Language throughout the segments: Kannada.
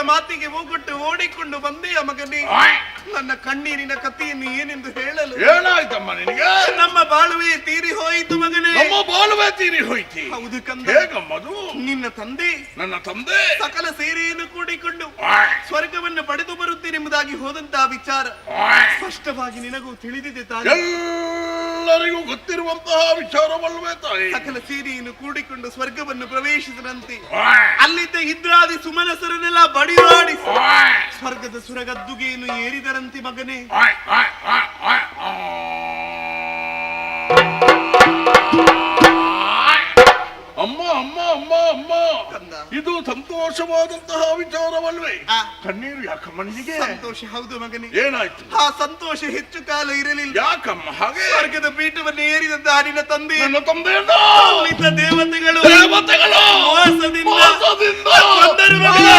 ಮಾತಿಗೆ ಹೋಗೊಟ್ಟು ಓಡಿಕೊಂಡು ಬಂದೆಯ ಮಗನೇ. ನನ್ನ ಕಣ್ಣೀರಿನ ಕಥೆಯನ್ನು ಏನೆಂದು ಹೇಳಲು? ಏನಾಯ್ತಮ್ಮ ನಿನಗೆ? ನಮ್ಮ ಬಾಳುವೆ ತೀರಿ ಹೋಯಿತು ಮಗನೇ. ನಮ್ಮ ಬಾಳುವೆ ತೀರಿ ಹೋಯ್ತಿ? ಹೌದು ಕಂದ. ಹೇಗಮ್ಮದು? ನಿನ್ನ ತಂದೆ, ನನ್ನ ತಂದೆ ಸಕಲ ಸೇರಿಯನ್ನು ಕೂಡಿಕೊಂಡು ಸ್ವರ್ಗವನ್ನು ಪಡೆದು ಬರುತ್ತೇನೆಂಬುದಾಗಿ ಹೋದಂತಹ ವಿಚಾರ ಸ್ಪಷ್ಟವಾಗಿ ನಿನಗೂ ತಿಳಿದಿದೆ ತಾನೆ. ಎಲ್ಲರಿಗೂ ಗೊತ್ತಿರುವಂತಹ ವಿಚಾರವಲ್ವೇ ತಾಯಿ? ಸಕಲ ಸೇರಿಯನ್ನು ಕೂಡಿಕೊಂಡು ಸ್ವರ್ಗವನ್ನು ಪ್ರವೇಶಿಸಿದಂತೆ ಅಲ್ಲಿದ್ದ ಇಂದ್ರಾದಿ ಸುಮನಸರನ್ನೆಲ್ಲ ಬಡಿದಾಡಿಸಿ ಸ್ವರ್ಗದ ಸುರಗದ್ದುಗೆಯನ್ನು ಏರಿದರಂತೆ ಮಗನೇ. ಅಮ್ಮ ಅಮ್ಮ ಅಮ್ಮ ಅಮ್ಮ, ಇದು ಸಂತೋಷವಾದಂತಹ ವಿಚಾರವಲ್ವೇ? ಕಣ್ಣೀರು ಯಾಕಮ್ಮ ನಿನಗೆ? ಸಂತೋಷ ಹೌದು ಮಗನೇ. ಏನಾಯ್ತು? ಆ ಸಂತೋಷ ಹೆಚ್ಚು ಕಾಲ ಇರಲಿಲ್ಲ. ಯಾಕಮ್ಮ ಹಾಗೆ? ಸ್ವರ್ಗದ ಪೀಠವನ್ನು ಏರಿದಂತಹ ನಿನ್ನ ತಂದೆ, ನನ್ನ ತಂದೆಯನ್ನ ದೇವತೆಗಳು ಮೋಸದಿಂದ ಕೊಂದರು ಮಗನೇ.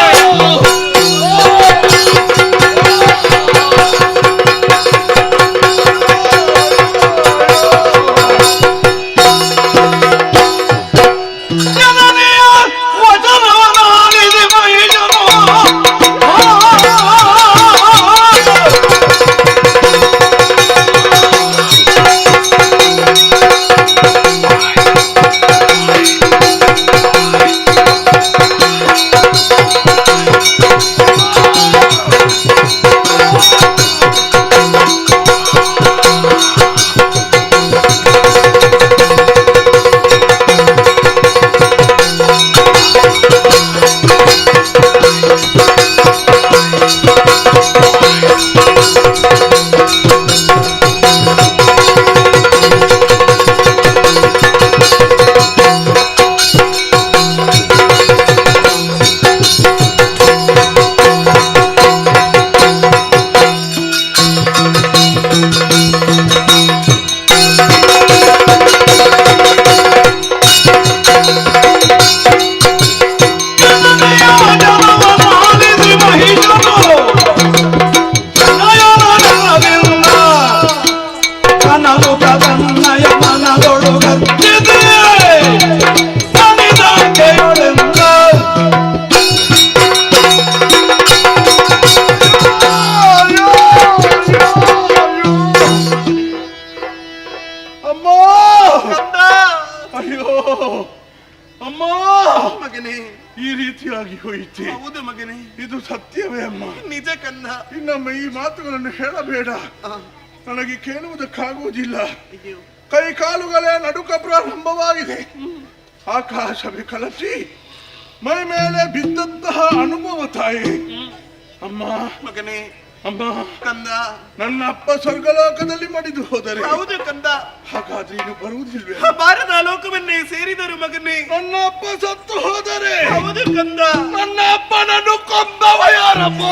ಹೌದು ಮಗನೇ, ಇದು ಸತ್ಯವೇ ಅಮ್ಮ? ನಿಜ ಕಂದ. ಇನ್ನೊಮ್ಮೆ ಈ ಮಾತುಗಳನ್ನು ಹೇಳಬೇಡ, ನನಗೆ ಕೇಳುವುದಕ್ಕಾಗುವುದಿಲ್ಲ. ಕೈ ಕಾಲುಗಳೇ ನಡುಕ ಪ್ರಾರಂಭವಾಗಿದೆ. ಆಕಾಶವೇ ಕಲಚಿ ಮೈ ಮೇಲೆ ಬಿದ್ದಂತಹ ಅನುಭವ ತಾಯಿ. ಅಮ್ಮ ಮಗನೇ, ಅಮ್ಮ ಕಂದ, ನನ್ನ ಅಪ್ಪ ಸ್ವರ್ಗಲೋಕದಲ್ಲಿ ಮಡಿದು ಹೋದರೆ? ಹೌದು ಕಂದ. ಹಾಗಾದ್ರೆ ಇನ್ನು ಬರುವುದಿಲ್ವೇ? ಭಾರತ ಲೋಕವನ್ನೇ ಸೇರಿದರು ಮಗನೇ. ನನ್ನ ಅಪ್ಪ ಸತ್ತು ಹೋದರೆ? ಹೌದು ಕಂದ. ನನ್ನ ಅಪ್ಪನನ್ನು ಕೊಂದವ ಯಾರಪ್ಪ?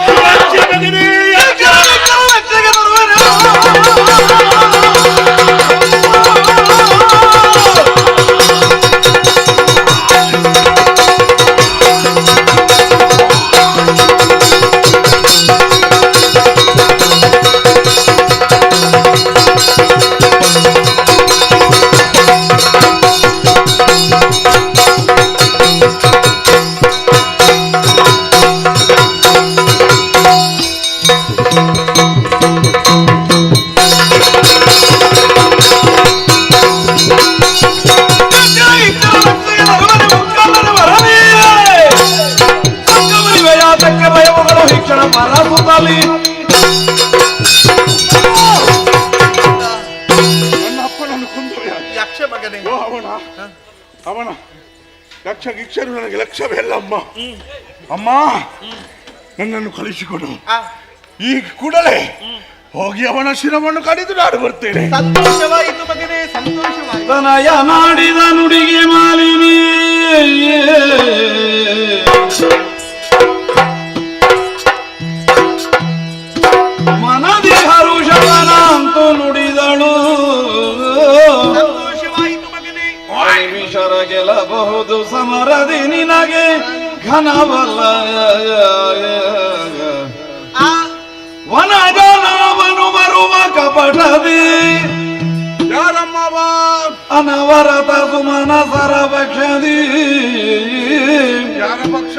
ಅವನ ಲಕ್ಷ ಗಿಕ್ಷರು ನನಗೆ ಲಕ್ಷವೆಲ್ಲ ಅಮ್ಮ. ಅಮ್ಮ ನನ್ನನ್ನು ಕಳಿಸಿಕೊಡು. ಈ ಕೂಡಲೇ ಹೋಗಿ ಅವನ ಶಿರವನ್ನು ಕಡಿದು ನಾಡು ಬರ್ತೇನೆ. ಸಂತೋಷವಾಯಿತು ಮಗನೇ, ಸಂತೋಷವಾಯಿತು. ತನಯ ಮಾಡಿದ ನುಡಿಗೆ ಮಾಲಿನಿ ಮನದಿ ಹರುಷವನಂತು ನುಡಿದಳು. ಸಂತೋಷವಾಯಿತು ಮಗನೇ. ನಿಮಿಷರ ಗೆಲ್ಲಬಹುದು ಸಮರದಿ ನಿನಗೆ ಘನವಲ್ಲ. ವನಜನವನು ಬರುವ ಕಪಟದಿ ಯಾರಮ್ಮವ ಅನವರತ ಸುಮನಸರ ಪಕ್ಷದಿ. ಯಾರ ಪಕ್ಷ?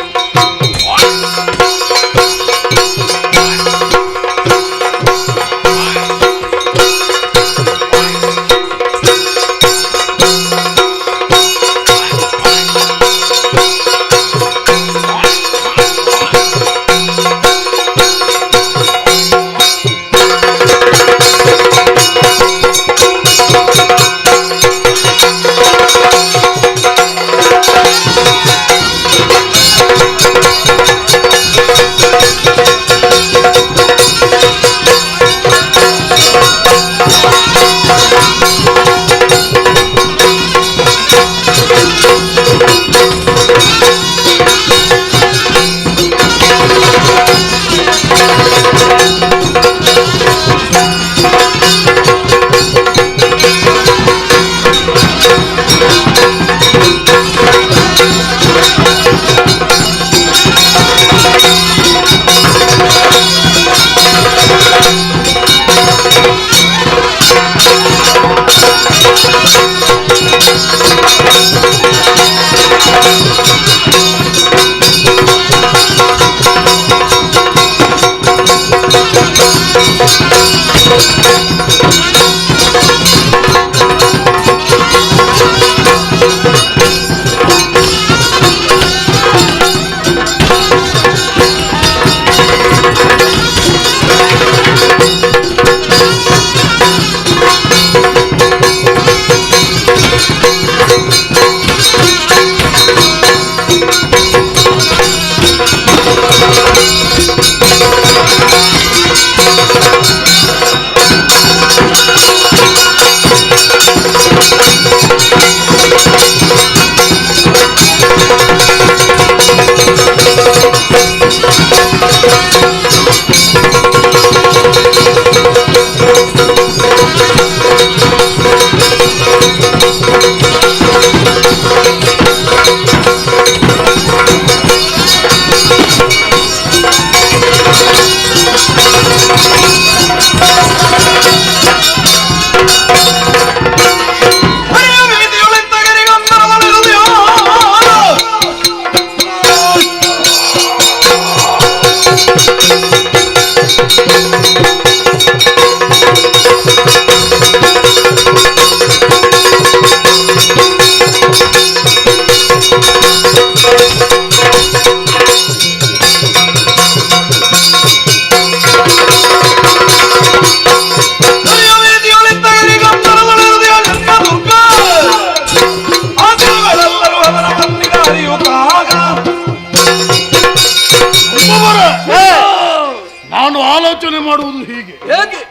ನಾನು ಆಲೋಚನೆ ಮಾಡುವುದು ಹೀಗೆ. ಹೇಗೆ?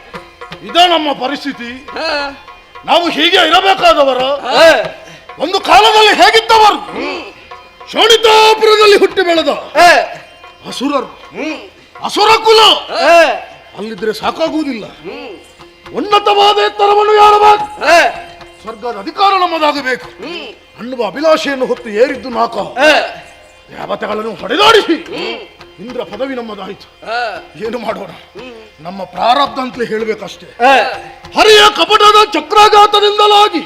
ಇದೇ ನಮ್ಮ ಪರಿಸ್ಥಿತಿ. ನಾವು ಹೀಗೆ ಇರಬೇಕಾದವರು. ಒಂದು ಕಾಲದಲ್ಲಿ ಹೇಗಿದ್ದವರು? ಶೋಣಿತಾಪುರದಲ್ಲಿ ಹುಟ್ಟಿ ಬೆಳೆದ ಅಸುರರು, ಅಸುರ ಕುಲ. ಅಲ್ಲಿದ್ರೆ ಸಾಕಾಗುವುದಿಲ್ಲ. ಉನ್ನತವಾದ ಎತ್ತರವನ್ನು ಯಾರಬೇಕು, ಸ್ವರ್ಗದ ಅಧಿಕಾರ ನಮ್ಮದಾಗಬೇಕು ಅನ್ನುವ ಅಭಿಲಾಷೆಯನ್ನು ಹೊತ್ತು ಏರಿದ್ದು ನಾಕ ದೇವತೆಗಳನ್ನು ಹೊಡೆದಾಡಿಸಿ ಇಂದ್ರ ಪದವಿ ನಮ್ಮದಾಯಿತು. ಏನು ಮಾಡೋಣ? ನಮ್ಮ ಪ್ರಾರಬ್ಧ ಅಂತಲೇ ಹೇಳಬೇಕಷ್ಟೇ. ಹರಿಯ ಕಪಟದ ಚಕ್ರಾಘಾತದಿಂದಲಾಗಿ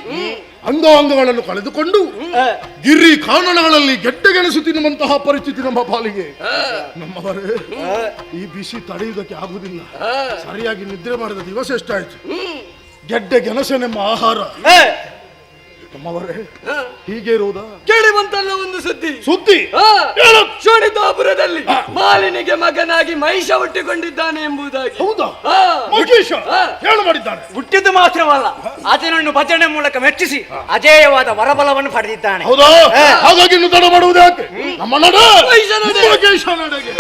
ಅಂಗಾಂಗಗಳನ್ನು ಕಳೆದುಕೊಂಡು ಗಿರಿ ಕಾನನಗಳಲ್ಲಿ ಗೆಡ್ಡೆಗೆಣಸು ತಿನ್ನುವಂತಹ ಪರಿಸ್ಥಿತಿ ನಮ್ಮ ಪಾಲಿಗೆ. ನಮ್ಮವರೇ, ಈ ಬಿಸಿ ತಡೆಯುವುದಕ್ಕೆ ಆಗುವುದಿಲ್ಲ. ಸರಿಯಾಗಿ ನಿದ್ರೆ ಮಾಡಿದ ದಿವಸ ಎಷ್ಟಾಯ್ತು. ಗೆಡ್ಡೆ ಗೆಣಸೆನೆಂಬ ಆಹಾರ. ನಮ್ಮವರೇ, ಹೀಗೆ ಇರುವುದಾ? ಕೇಳಿ ಬಂತಲ್ಲ ಒಂದು ಸುದ್ದಿ. ಸುದ್ದಿ ಶೋಣಿತಾಪುರದಲ್ಲಿ ಮಾಲಿನಿಗೆ ಮಗನಾಗಿ ಮಹಿಷ ಹುಟ್ಟಿಕೊಂಡಿದ್ದಾನೆ ಎಂಬುದಾಗಿ. ಹೌದಾ? ಮಹೇಶ ಹೇಳು ಮಾಡಿದ್ದಾನೆ. ಹುಟ್ಟಿದ್ದು ಮಾತ್ರವಲ್ಲ, ಆತನನ್ನು ಭಜನೆ ಮೂಲಕ ಮೆಚ್ಚಿಸಿ ಅಜೇಯವಾದ ವರಬಲವನ್ನು ಪಡೆದಿದ್ದಾನೆ. ಹೌದಾ? ಹಾಗಾಗಿ ಇನ್ನು ತಡ ಮಾಡುವುದು ಯಾಕೆ? ನಮ್ಮ ನಡೆ ಮಹೇಶ ನಡೆಗೆ.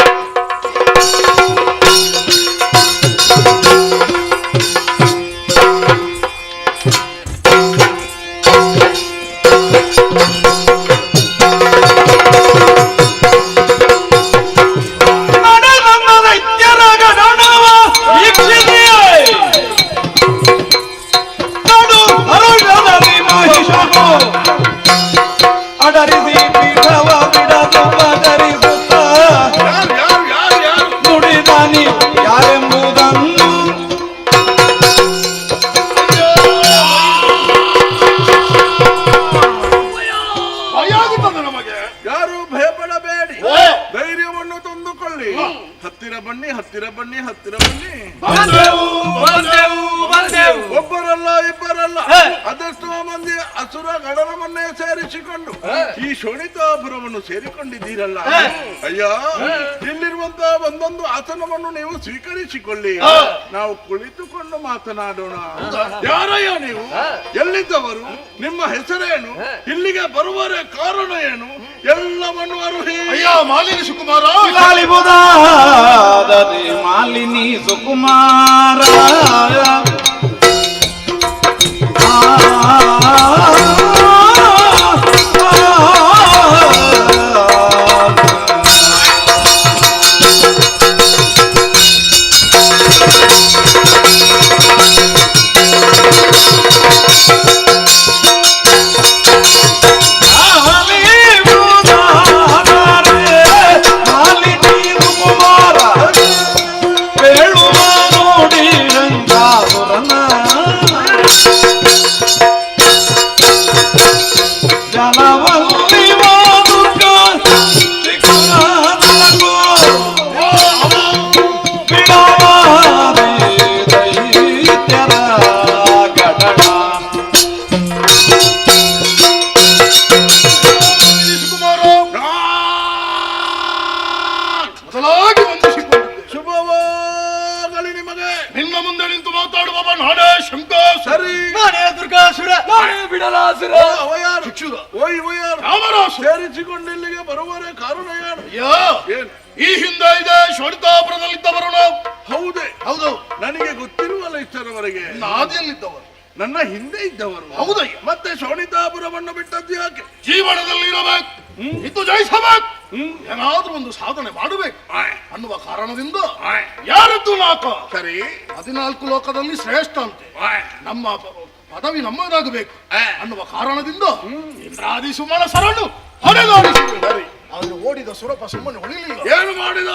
ಅಡರಿಸಿ ಪೀಠವ ಬಿಡದು ಬದರಿಸುತ್ತ ನುಡಿದಾನಿ ಯಾರೆಂಬುದನ್ನು ಭಯಾಗುತ್ತದೆ ನಮಗೆ. ಯಾರು ಭಯಪಡಬೇಡಿ, ಧೈರ್ಯವನ್ನು ತಂದುಕೊಳ್ಳಿ. ಹತ್ತಿರ ಬನ್ನಿ, ಹತ್ತಿರ ಬನ್ನಿ, ಹತ್ತಿರ ಬನ್ನಿ. ಒಬ್ಬರಲ್ಲ ಇಬ್ಬರಲ್ಲ, ಅದೆಷ್ಟೋ ಮಂದಿ ಅಸುರ ಗಣನವನ್ನೇ ಸೇರಿಸಿಕೊಂಡು ಈ ಶೋಣಿತಾಪುರವನ್ನು ಸೇರಿಕೊಂಡಿದ್ದೀರಲ್ಲ. ಅಯ್ಯ, ಇಲ್ಲಿರುವಂತಹ ಒಂದೊಂದು ಆಸನವನ್ನು ನೀವು ಸ್ವೀಕರಿಸಿಕೊಳ್ಳಿ. ನಾವು ಕುಳಿತುಕೊಂಡು ಮಾತನಾಡೋಣ. ಯಾರಯ್ಯ ನೀವು? ಎಲ್ಲಿದ್ದವರು? ನಿಮ್ಮ ಹೆಸರೇನು? ಇಲ್ಲಿಗೆ ಬರುವರ ಕಾರಣ ಏನು? ಎಲ್ಲವನ್ನು ಅರುಹಿ. ಅಯ್ಯ ಮಾಲಿನಿ ಸುಕುಮಾರ, ಗಾಳಿಬುದಾದದಿ ಮಾಲಿನಿ ಸುಕುಮಾರ ಮೊದಲಾಗಿ ವಂದಿಸಿಕೊಂಡಿದ್ದೆ. ಶುಭವಾಗಲಿ ನಿಮಗೆ. ನಿನ್ನ ಮುಂದೆ ನಿಂತು ಮಾತಾಡುವ ನಾಡೇ ಶಂಕ. ಸರಿ. ನಾನೇ ದುರ್ಗಾಸುರ, ನಾನೇ ಬಿಡಲಾಸುರ. ಅವಯಾರು? ಶಿಕ್ಷುದ ಇವಯಾರು? ರಾಮರಾಸು. ಸೇರಿಸಿಕೊಂಡು ಇಲ್ಲಿಗೆ ಬರುವರೆ ಕಾರಣ ಏನು? ಏನು? ಈ ಹಿಂದೆ ಇದೆ ಶೋಣಿತಾಪುರದಲ್ಲಿದ್ದವರು ನಾವು. ಹೌದೇ? ಹೌದು. ನನಗೆ ಗೊತ್ತಿರುವಲ್ಲ ಇಷ್ಟರವರೆಗೆ. ಆದಿಯಲ್ಲಿದ್ದವರು, ನನ್ನ ಹಿಂದೆ ಇದ್ದವರು. ಹೌದಯ್ಯ. ಮತ್ತೆ ಶೋಣಿತಾಪುರವನ್ನು ಬಿಟ್ಟದ್ದು ಯಾಕೆ? ಜೀವನದಲ್ಲಿ ಇರಬೇಕು, ಇದು ಜಯಿಸಬೇಕು, ಏನಾದ್ರೂ ಒಂದು ಸಾಧನೆ ಮಾಡಬೇಕು ಅನ್ನುವ ಕಾರಣದಿಂದ ಯಾರದ್ದು ನಾಕ. ಸರಿ. 14 ಲೋಕದಲ್ಲಿ ಶ್ರೇಷ್ಠ ಅಂತೆ. ನಮ್ಮ ಪದವಿ ನಮ್ಮದಾಗಬೇಕು ಅನ್ನುವ ಕಾರಣದಿಂದ ಇಂದ್ರಾದಿ ಸುಮನ ಸರನ್ನು ಹೊಡೆದಾಡಿಸಿದರು. ಆದ್ರೆ ಓಡಿದ ಸುರಪ ಸುಮ್ಮನೆ ಹೊಳಿಲಿಲ್ಲ. ಏನು ಮಾಡಿದ?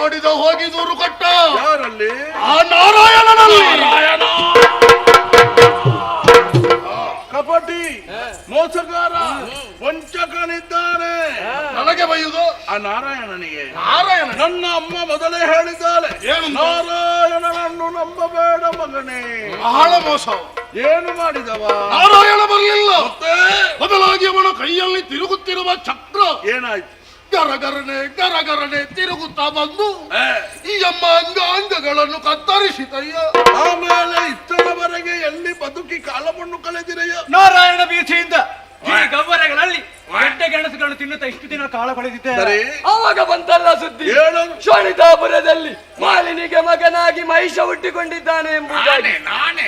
ಓಡಿದ ಹೋಗಿ ದೂರು ಕೊಟ್ಟ. ಯಾರಲ್ಲಿ? ಆ ನಾರಾಯಣನಲ್ಲಿ. ಕಪಟಿ, ಮೋಸಗಾರ, ವಂಚಕನಿದ್ದಾನೆ. ನನಗೆ ಬೈಯುವುದು ಆ ನಾರಾಯಣನಿಗೆ. ನಾರಾಯಣ. ನನ್ನ ಅಮ್ಮ ಮೊದಲೇ ಹೇಳಿದ್ದಾಳೆ, ಏನು? ನಾರಾಯಣನನ್ನು ನಂಬಬೇಡ ಮಗನೇ. ಬಹಳ ಮೋಸ. ಏನು ಮಾಡಿದವ? ನಾರಾಯಣ ಬರಲಿಲ್ಲ. ಮತ್ತೆ ಬದಲಾಗಿ ಅವನ ಕೈಯಲ್ಲಿ ತಿರುಗುತ್ತಿರುವ ಚಕ್ರ ಏನಾಯ್ತು? ಗರಗರನೆ ತಿರುಗುತ್ತಾ ಬಂದು ಈ ಅಮ್ಮ ಅಂಗಾಂಗಗಳನ್ನು ಕತ್ತರಿಸಿತಯ್ಯ. ಆಮೇಲೆ ಇಷ್ಟರವರೆಗೆ ಎಲ್ಲಿ ಬದುಕಿ ಕಾಲವನ್ನು ಕಳೆದಿರಯ್ಯ? ನಾರಾಯಣ ಬೀಥಿಯಿಂದ ಈ ಗವ್ವರೆಗಳಲ್ಲಿ ಗಡ್ಡೆ ಗೆಣಸುಗಳನ್ನು ತಿನ್ನುತ್ತಾ ಇಷ್ಟು ದಿನ ಕಾಲ ಕಳೆದಿದ್ದೇವೆ. ಸರಿ ಆವಾಗ ಬಂತಲ್ಲ ಸುದ್ದಿ, ಹೇಳು. ಶೋಣಿತಾಪುರದಲ್ಲಿ ಮಾಲಿನಿಗೆ ಮಗನಾಗಿ ಮಹಿಷ ಹುಟ್ಟಿಕೊಂಡಿದ್ದಾನೆ ಎಂಬುದಾಗಿ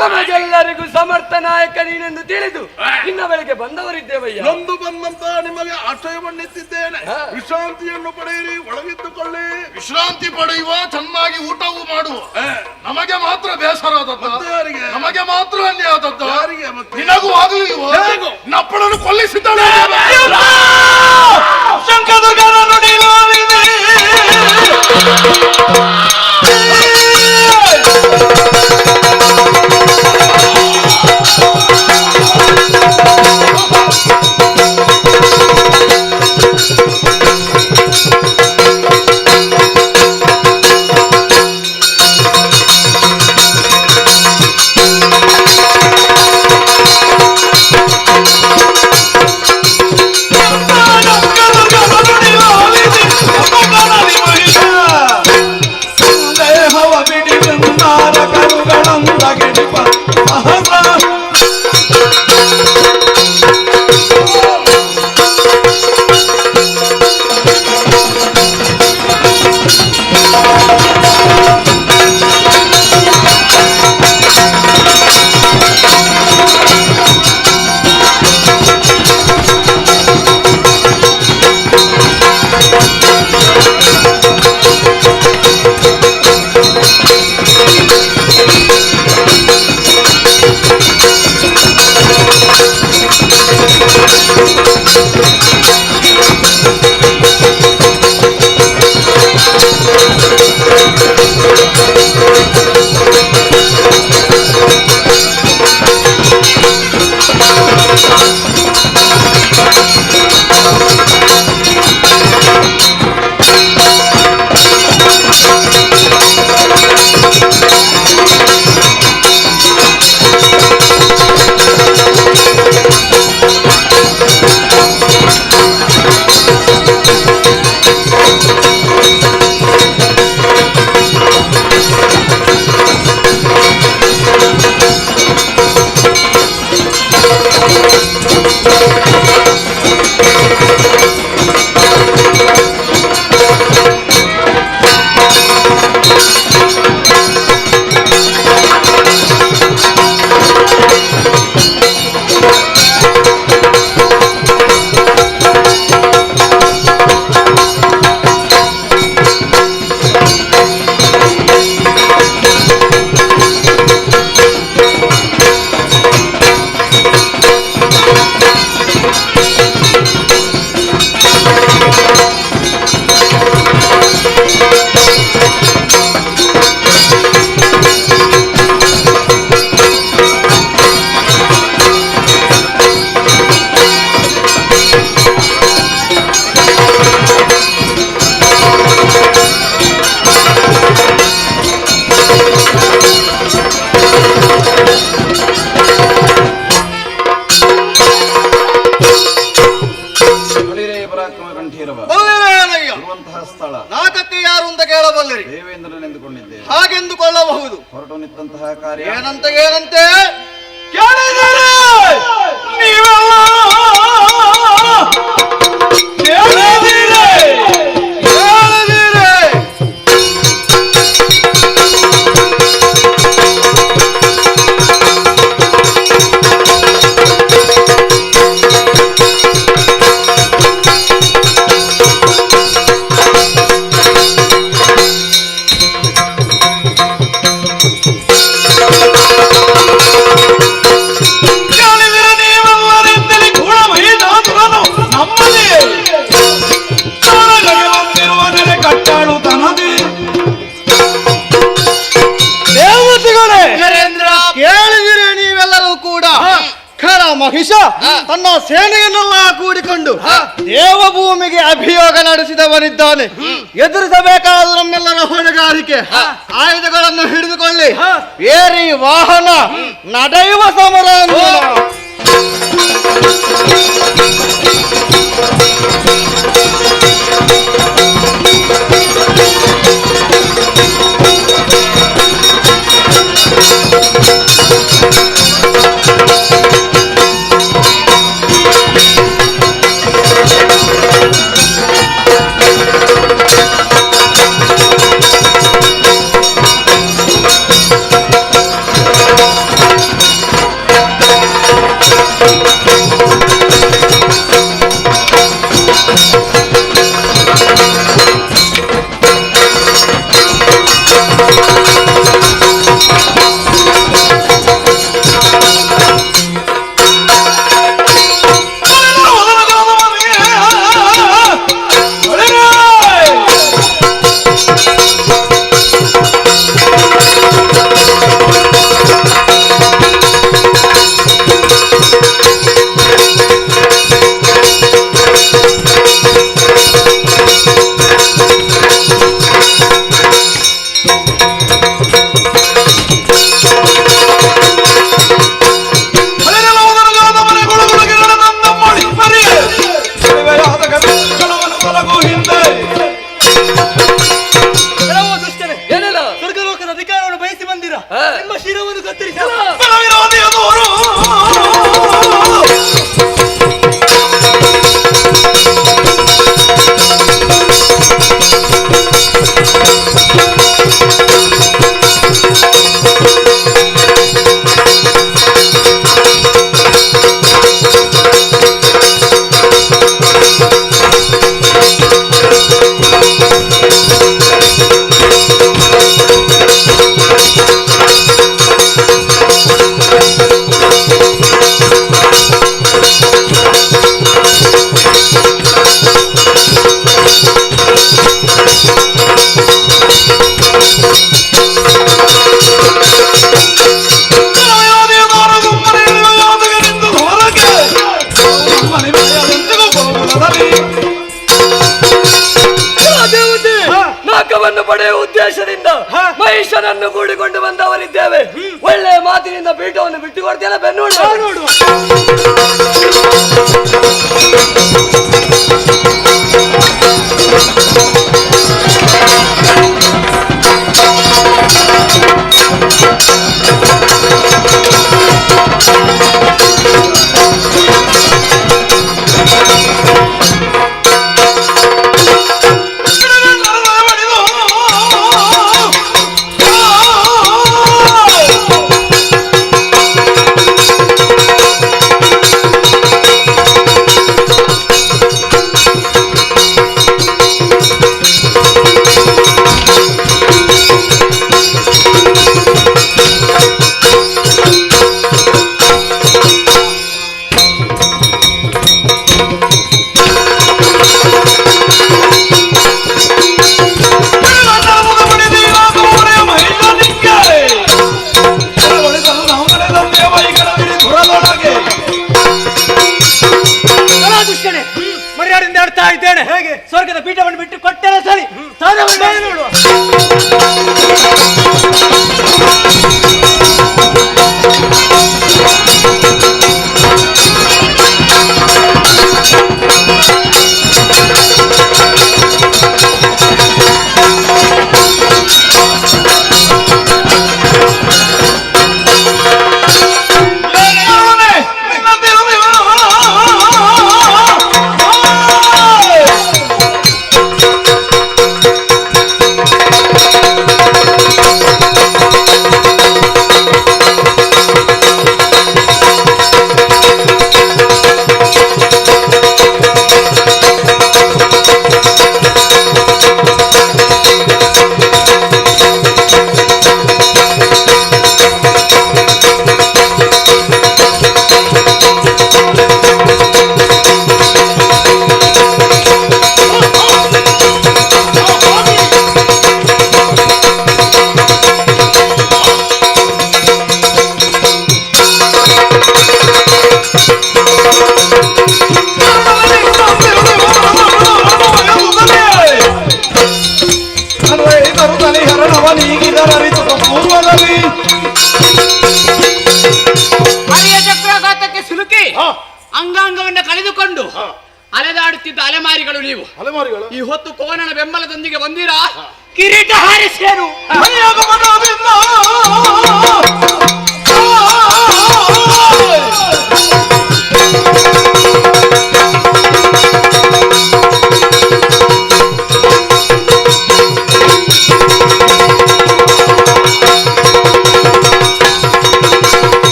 ನಮಗೆಲ್ಲರಿಗೂ ಸಮರ್ಥ ನಾಯಕ ನೀನೆಂದು ತಿಳಿದು ಇನ್ನ ಬೆಳಗ್ಗೆ ಬಂದವರಿದ್ದೇವಯ್ಯ. ನೊಂದು ಬಂದಂತ ನಿಮಗೆ ಆಶ್ರಯವನ್ನಿತ್ತಿದ್ದೇನೆ. ವಿಶ್ರಾಂತಿಯನ್ನು ಪಡೆಯಿರಿ, ಒಳಗಿದ್ದುಕೊಳ್ಳಿ. ವಿಶ್ರಾಂತಿ ಪಡೆಯುವ, ಚೆನ್ನಾಗಿ ಊಟವೂ ಮಾಡುವ. ನಮಗೆ ಮಾತ್ರ ಬೇಸರದದ್ದು, ಮತ್ತೆ ಯಾರಿಗೆ? ನಮಗೆ ಮಾತ್ರ ಅನ್ಯಾಯದದ್ದು. ಯಾರಿಗೆ ಮತ್ತೆ? ನಿನಗೂ ಆಗಲಿಲ್ವೋ? ನಪ್ಪಳನ್ನು ಕೊಲ್ಲಿಸಿದ್ದಾಳೆ. ಶಂಕದುರ್ಗನ ನುಡಿಯುವವಿದೆ. ಇರುವಂತಹ ಸ್ಥಳ ನಾಟಕ್ಕೆ ಯಾರು ಅಂತ ಕೇಳಬಲ್ಲಿರಿ. ದೇವೇಂದ್ರನೆಂದುಕೊಂಡಿದ್ದೆ. ಹಾಗೆಂದುಕೊಳ್ಳಬಹುದು. ಹೊರಟು ನಿಂತಹ ಕಾರ್ಯ ಏನಂತೆ ಏನಂತೆ ಕೇಳಿದರೆ ನೀವೆಲ್ಲ ಕೇಳಿದಿರೆ ಮಹಿಷ ತನ್ನ ಸೇನೆಯನ್ನೆಲ್ಲ ಕೂಡಿಕೊಂಡು ದೇವಭೂಮಿಗೆ ಅಭಿಯೋಗ ನಡೆಸಿದವನಿದ್ದಾನೆ. ಎದುರಿಸಬೇಕಾದ ನಮ್ಮೆಲ್ಲರ ಹೊಣೆಗಾರಿಕೆ. ಆಯುಧಗಳನ್ನು ಹಿಡಿದುಕೊಳ್ಳಿ, ಏರಿ ವಾಹನ ನಡೆಯುವ ಸಮರ. ದೇಹವನ್ನು ಕತ್ತರಿಸು. ನಾಕವನ್ನು ಪಡೆಯುವ ಉದ್ದೇಶದಿಂದ ಮಹಿಷನನ್ನು ಕೂಡಿಕೊಂಡು ಬಂದವರಿದ್ದೇವೆ. ಒಳ್ಳೆಯ ಮಾತಿನಿಂದ ಪೀಠವನ್ನು ಬಿಟ್ಟು ಕೊಡ್ತೀಯಲ್ಲ ಬೆನ್ನೋಡು. ಮರ್ಯಾದೆಯಿಂದ ಆಡ್ತಾ ಇದ್ದೇನೆ. ಹೇಗೆ ಸ್ವರ್ಗದ ಪೀಠವನ್ನು ಬಿಟ್ಟು ಕೊಟ್ಟರೆ ಸರಿ. ನೋಡುವ ಹರಿಯ ಚಕ್ರಾಘಾತಕ್ಕೆ ಸಿಲುಕಿ ಅಂಗಾಂಗವನ್ನು ಕಳೆದುಕೊಂಡು ಅಲೆದಾಡುತ್ತಿದ್ದ ಅಲೆಮಾರಿಗಳು ನೀವು. ಈ ಹೊತ್ತು ಕೋವನನ ಬೆಂಬಲದೊಂದಿಗೆ ಬಂದಿರಾ? ಕಿರೀಟ ಹಾರಿಸೇನು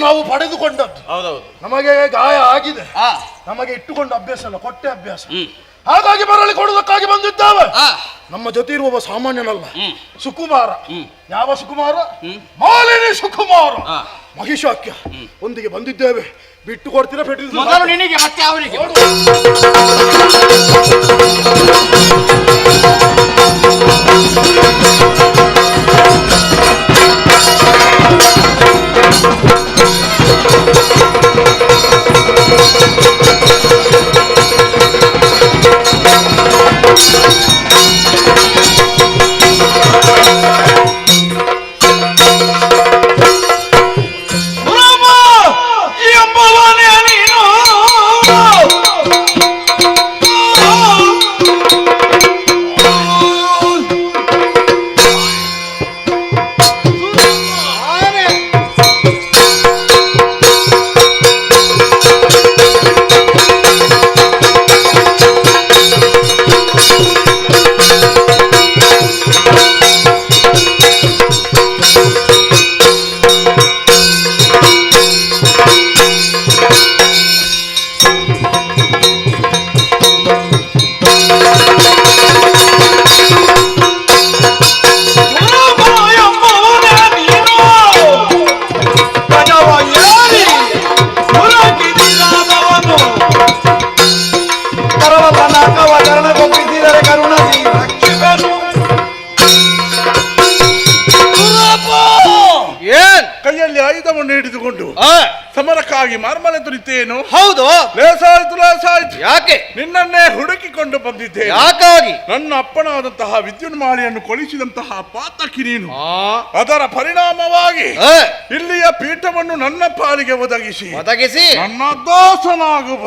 ನಾವು ಪಡೆದುಕೊಂಡದ್ದು. ನಮಗೆ ಗಾಯ ಆಗಿದೆ, ನಮಗೆ ಇಟ್ಟುಕೊಂಡ ಅಭ್ಯಾಸ ಅಲ್ಲ, ಕೊಟ್ಟೆ ಅಭ್ಯಾಸ. ಹಾಗಾಗಿ ಮರಳಿ ಕೊಡುವುದಕ್ಕಾಗಿ ಬಂದಿದ್ದೇವೆ. ನಮ್ಮ ಜೊತೆ ಇರುವವ ಸಾಮಾನ್ಯನಲ್ಲ, ಸುಕುಮಾರ. ಯಾವ ಸುಕುಮಾರ? ಮಾಲಿನಿ ಸುಕುಮಾರ, ಮಹಿಷಾಕ್ಯ ಒಂದಿಗೆ ಬಂದಿದ್ದೇವೆ. ಬಿಟ್ಟು ಕೊಡ್ತೀರಾ? ಮೊದಲು ನಿನಗೆ ಮತ್ತೆ ಅವನಿಗೆ. ಆಯುಧವನ್ನು ಹಿಡಿದುಕೊಂಡು ಸಮರಕ್ಕಾಗಿ ಮಾರ್ಮಲೆತು ನಿಂತೇನು? ಹೌದು. ಲೇಸಾಯ್ತು. ಯಾಕೆ? ನಿನ್ನನ್ನೇ ಹುಡುಕಿಕೊಂಡು ಬಂದಿದ್ದೆ. ಯಾಕಾಗಿ? ನನ್ನ ಅಪ್ಪನಾದಂತಹ ವಿದ್ಯುನ್ಮಾಲಿಯನ್ನು ಕೊಲಿಸಿದಂತಹ ಪಾತಕಿ ನೀನು. ಅದರ ಪರಿಣಾಮವಾಗಿ ಇಲ್ಲಿಯ ಪೀಠವನ್ನು ನನ್ನ ಪಾಲಿಗೆ ಒದಗಿಸಿ ನನ್ನ ದಾಸನಾಗುವ.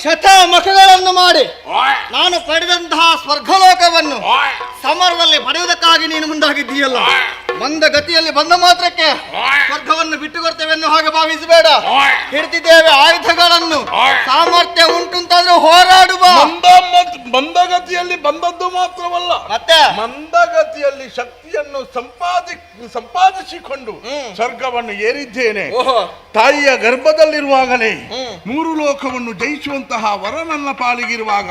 ಶತಮಖಗಳನ್ನು ಮಾಡಿ ನಾನು ಪಡೆದಂತಹ ಸ್ವರ್ಗಲೋಕವನ್ನು ಸಮರದಲ್ಲಿ ಪಡೆಯುವುದಕ್ಕಾಗಿ ನೀನು ಮುಂದಾಗಿದ್ದೀಯಲ್ಲ. ಮಂದ ಗತಿಯಲ್ಲಿ ಬಂದ ಮಾತ್ರಕ್ಕೆ ಸ್ವರ್ಗವನ್ನು ಬಿಟ್ಟುಕೊಡ್ತೇವೆ ಅನ್ನೋ ಹಾಗೆ ಭಾವಿಸಬೇಡ. ಹಿಡಿದಿದ್ದೇವೆ ಆಯುಧಗಳನ್ನು, ಸಾಮರ್ಥ್ಯ ಉಂಟುಂತಾದ್ರೂ ಹೋರಾಡುವ. ಮಂದಗತಿಯಲ್ಲಿ ಬಂದದ್ದು ಮಾತ್ರವಲ್ಲ, ಮತ್ತೆ ಮಂದಗತಿಯಲ್ಲಿ ಶಕ್ತಿಯನ್ನು ಸಂಪಾದಿಸಿಕೊಂಡು ಸ್ವರ್ಗವನ್ನು ಏರಿದ್ದೇನೆ. ತಾಯಿಯ ಗರ್ಭದಲ್ಲಿರುವಾಗಲೇ 3 ಲೋಕವನ್ನು ಜಯಿಸುವಂತಹ ವರ ನನ್ನ ಪಾಲಿಗಿರುವಾಗ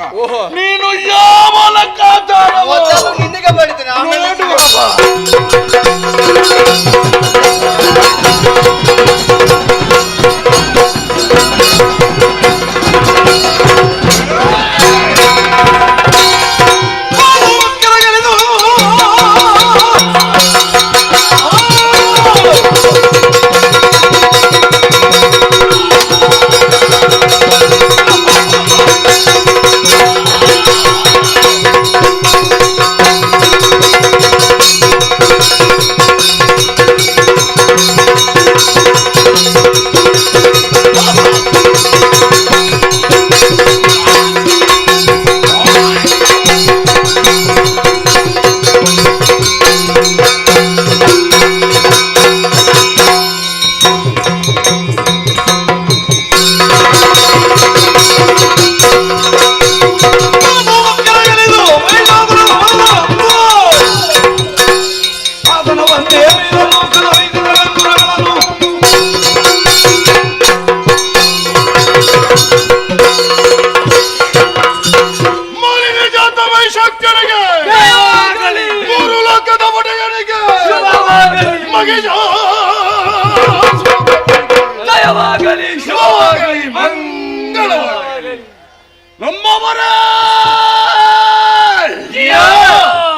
ನೀನು ಯಾವ ಲೆಕ್ಕಾಚಾರವೋ ನಿನ್ನಿಗೆ ಬಡಿತೇನೆ.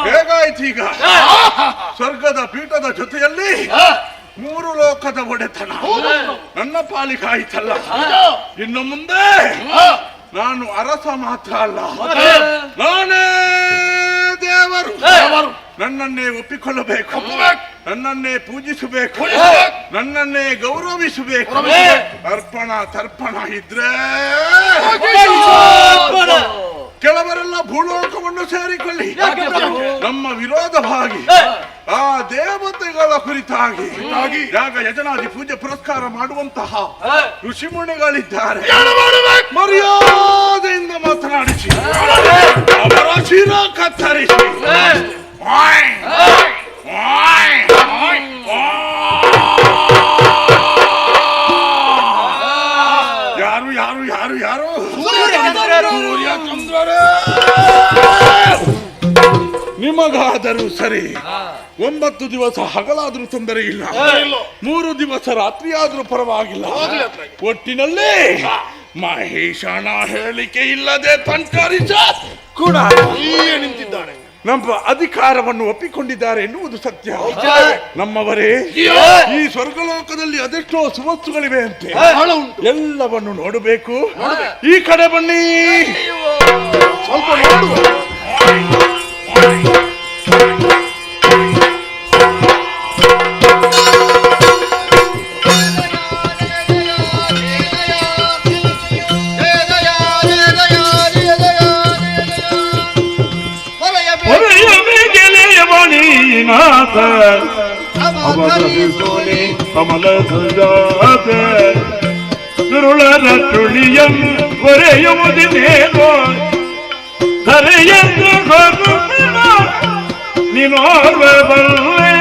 ಹೇಗಾಯ್ತೀಗ? ಸ್ವರ್ಗದ ಪೀಠದ ಜೊತೆಯಲ್ಲಿ 3 ಲೋಕದ ಒಡೆತನ ನನ್ನ ಪಾಲಿಗಾಯ್ತಲ್ಲ. ಇನ್ನು ಮುಂದೆ ನಾನು ಅರಸ ಮಾತ್ರ ಅಲ್ಲ, ನಾನೇ ದೇವರು. ನನ್ನನ್ನೇ ಒಪ್ಪಿಕೊಳ್ಳಬೇಕು, ನನ್ನನ್ನೇ ಪೂಜಿಸಬೇಕು, ನನ್ನನ್ನೇ ಗೌರವಿಸಬೇಕು. ಅರ್ಪಣ ತರ್ಪಣ ಇದ್ರೆ ಕೆಲವರೆಲ್ಲ ಭೂಲೋಕವನ್ನು ಸೇರಿಕೊಳ್ಳಿ. ನಮ್ಮ ವಿರೋಧವಾಗಿ ಆ ದೇವತೆಗಳ ಕುರಿತಾಗಿ ಯಾಗ ಯಜನಾದಿ ಪೂಜೆ ಪುರಸ್ಕಾರ ಮಾಡುವಂತಹ ಋಷಿಮುನಿಗಳಿದ್ದಾರೆ. ಮರ್ಯಾದೆಯಿಂದ ಮಾತನಾಡಿಸಿ ಅವರ ಶಿರ ಕತ್ತರಿಸಿ ಯಾರು ಯಾರು ಯಾರು ಯಾರು ಸೂರ್ಯ ಚಂದ್ರರೇ, ನಿಮಗಾದರೂ ಸರಿ 9 ದಿವಸ ಹಗಲಾದ್ರೂ ತೊಂದರೆ ಇಲ್ಲ, 3 ದಿವಸ ರಾತ್ರಿಯಾದ್ರೂ ಪರವಾಗಿಲ್ಲ. ಒಟ್ಟಿನಲ್ಲಿ ಮಹೇಶನ ಹೇಳಿಕೆ ಇಲ್ಲದೆ ತಂಕರಿಸ ಕೂಡ ನಿಂತಿದ್ದಾನೆ. ನಮ್ಮ ಅಧಿಕಾರವನ್ನು ಒಪ್ಪಿಕೊಂಡಿದ್ದಾರೆ ಎನ್ನುವುದು ಸತ್ಯ. ನಮ್ಮವರೇ ಈ ಸ್ವರ್ಗಲೋಕದಲ್ಲಿ ಅದೆಷ್ಟೋ ಸುವಸ್ತುಗಳಿವೆ ಅಂತೆ, ಎಲ್ಲವನ್ನು ನೋಡಬೇಕು. ಈ ಕಡೆ ಬನ್ನಿ, ಸ್ವಲ್ಪ ನೋಡುವ. ಜಯ ಕಮಲ ಸುಜಾತೆ ಸುರುಳರ ತುಳಿಯಂ ಒರೆಯುವುದಿನೇನೋ ಧರೆಯನ್ನು ಹೊರಬಿಡ ನೀನೋರ್ವ ಬಲ್ಲೆ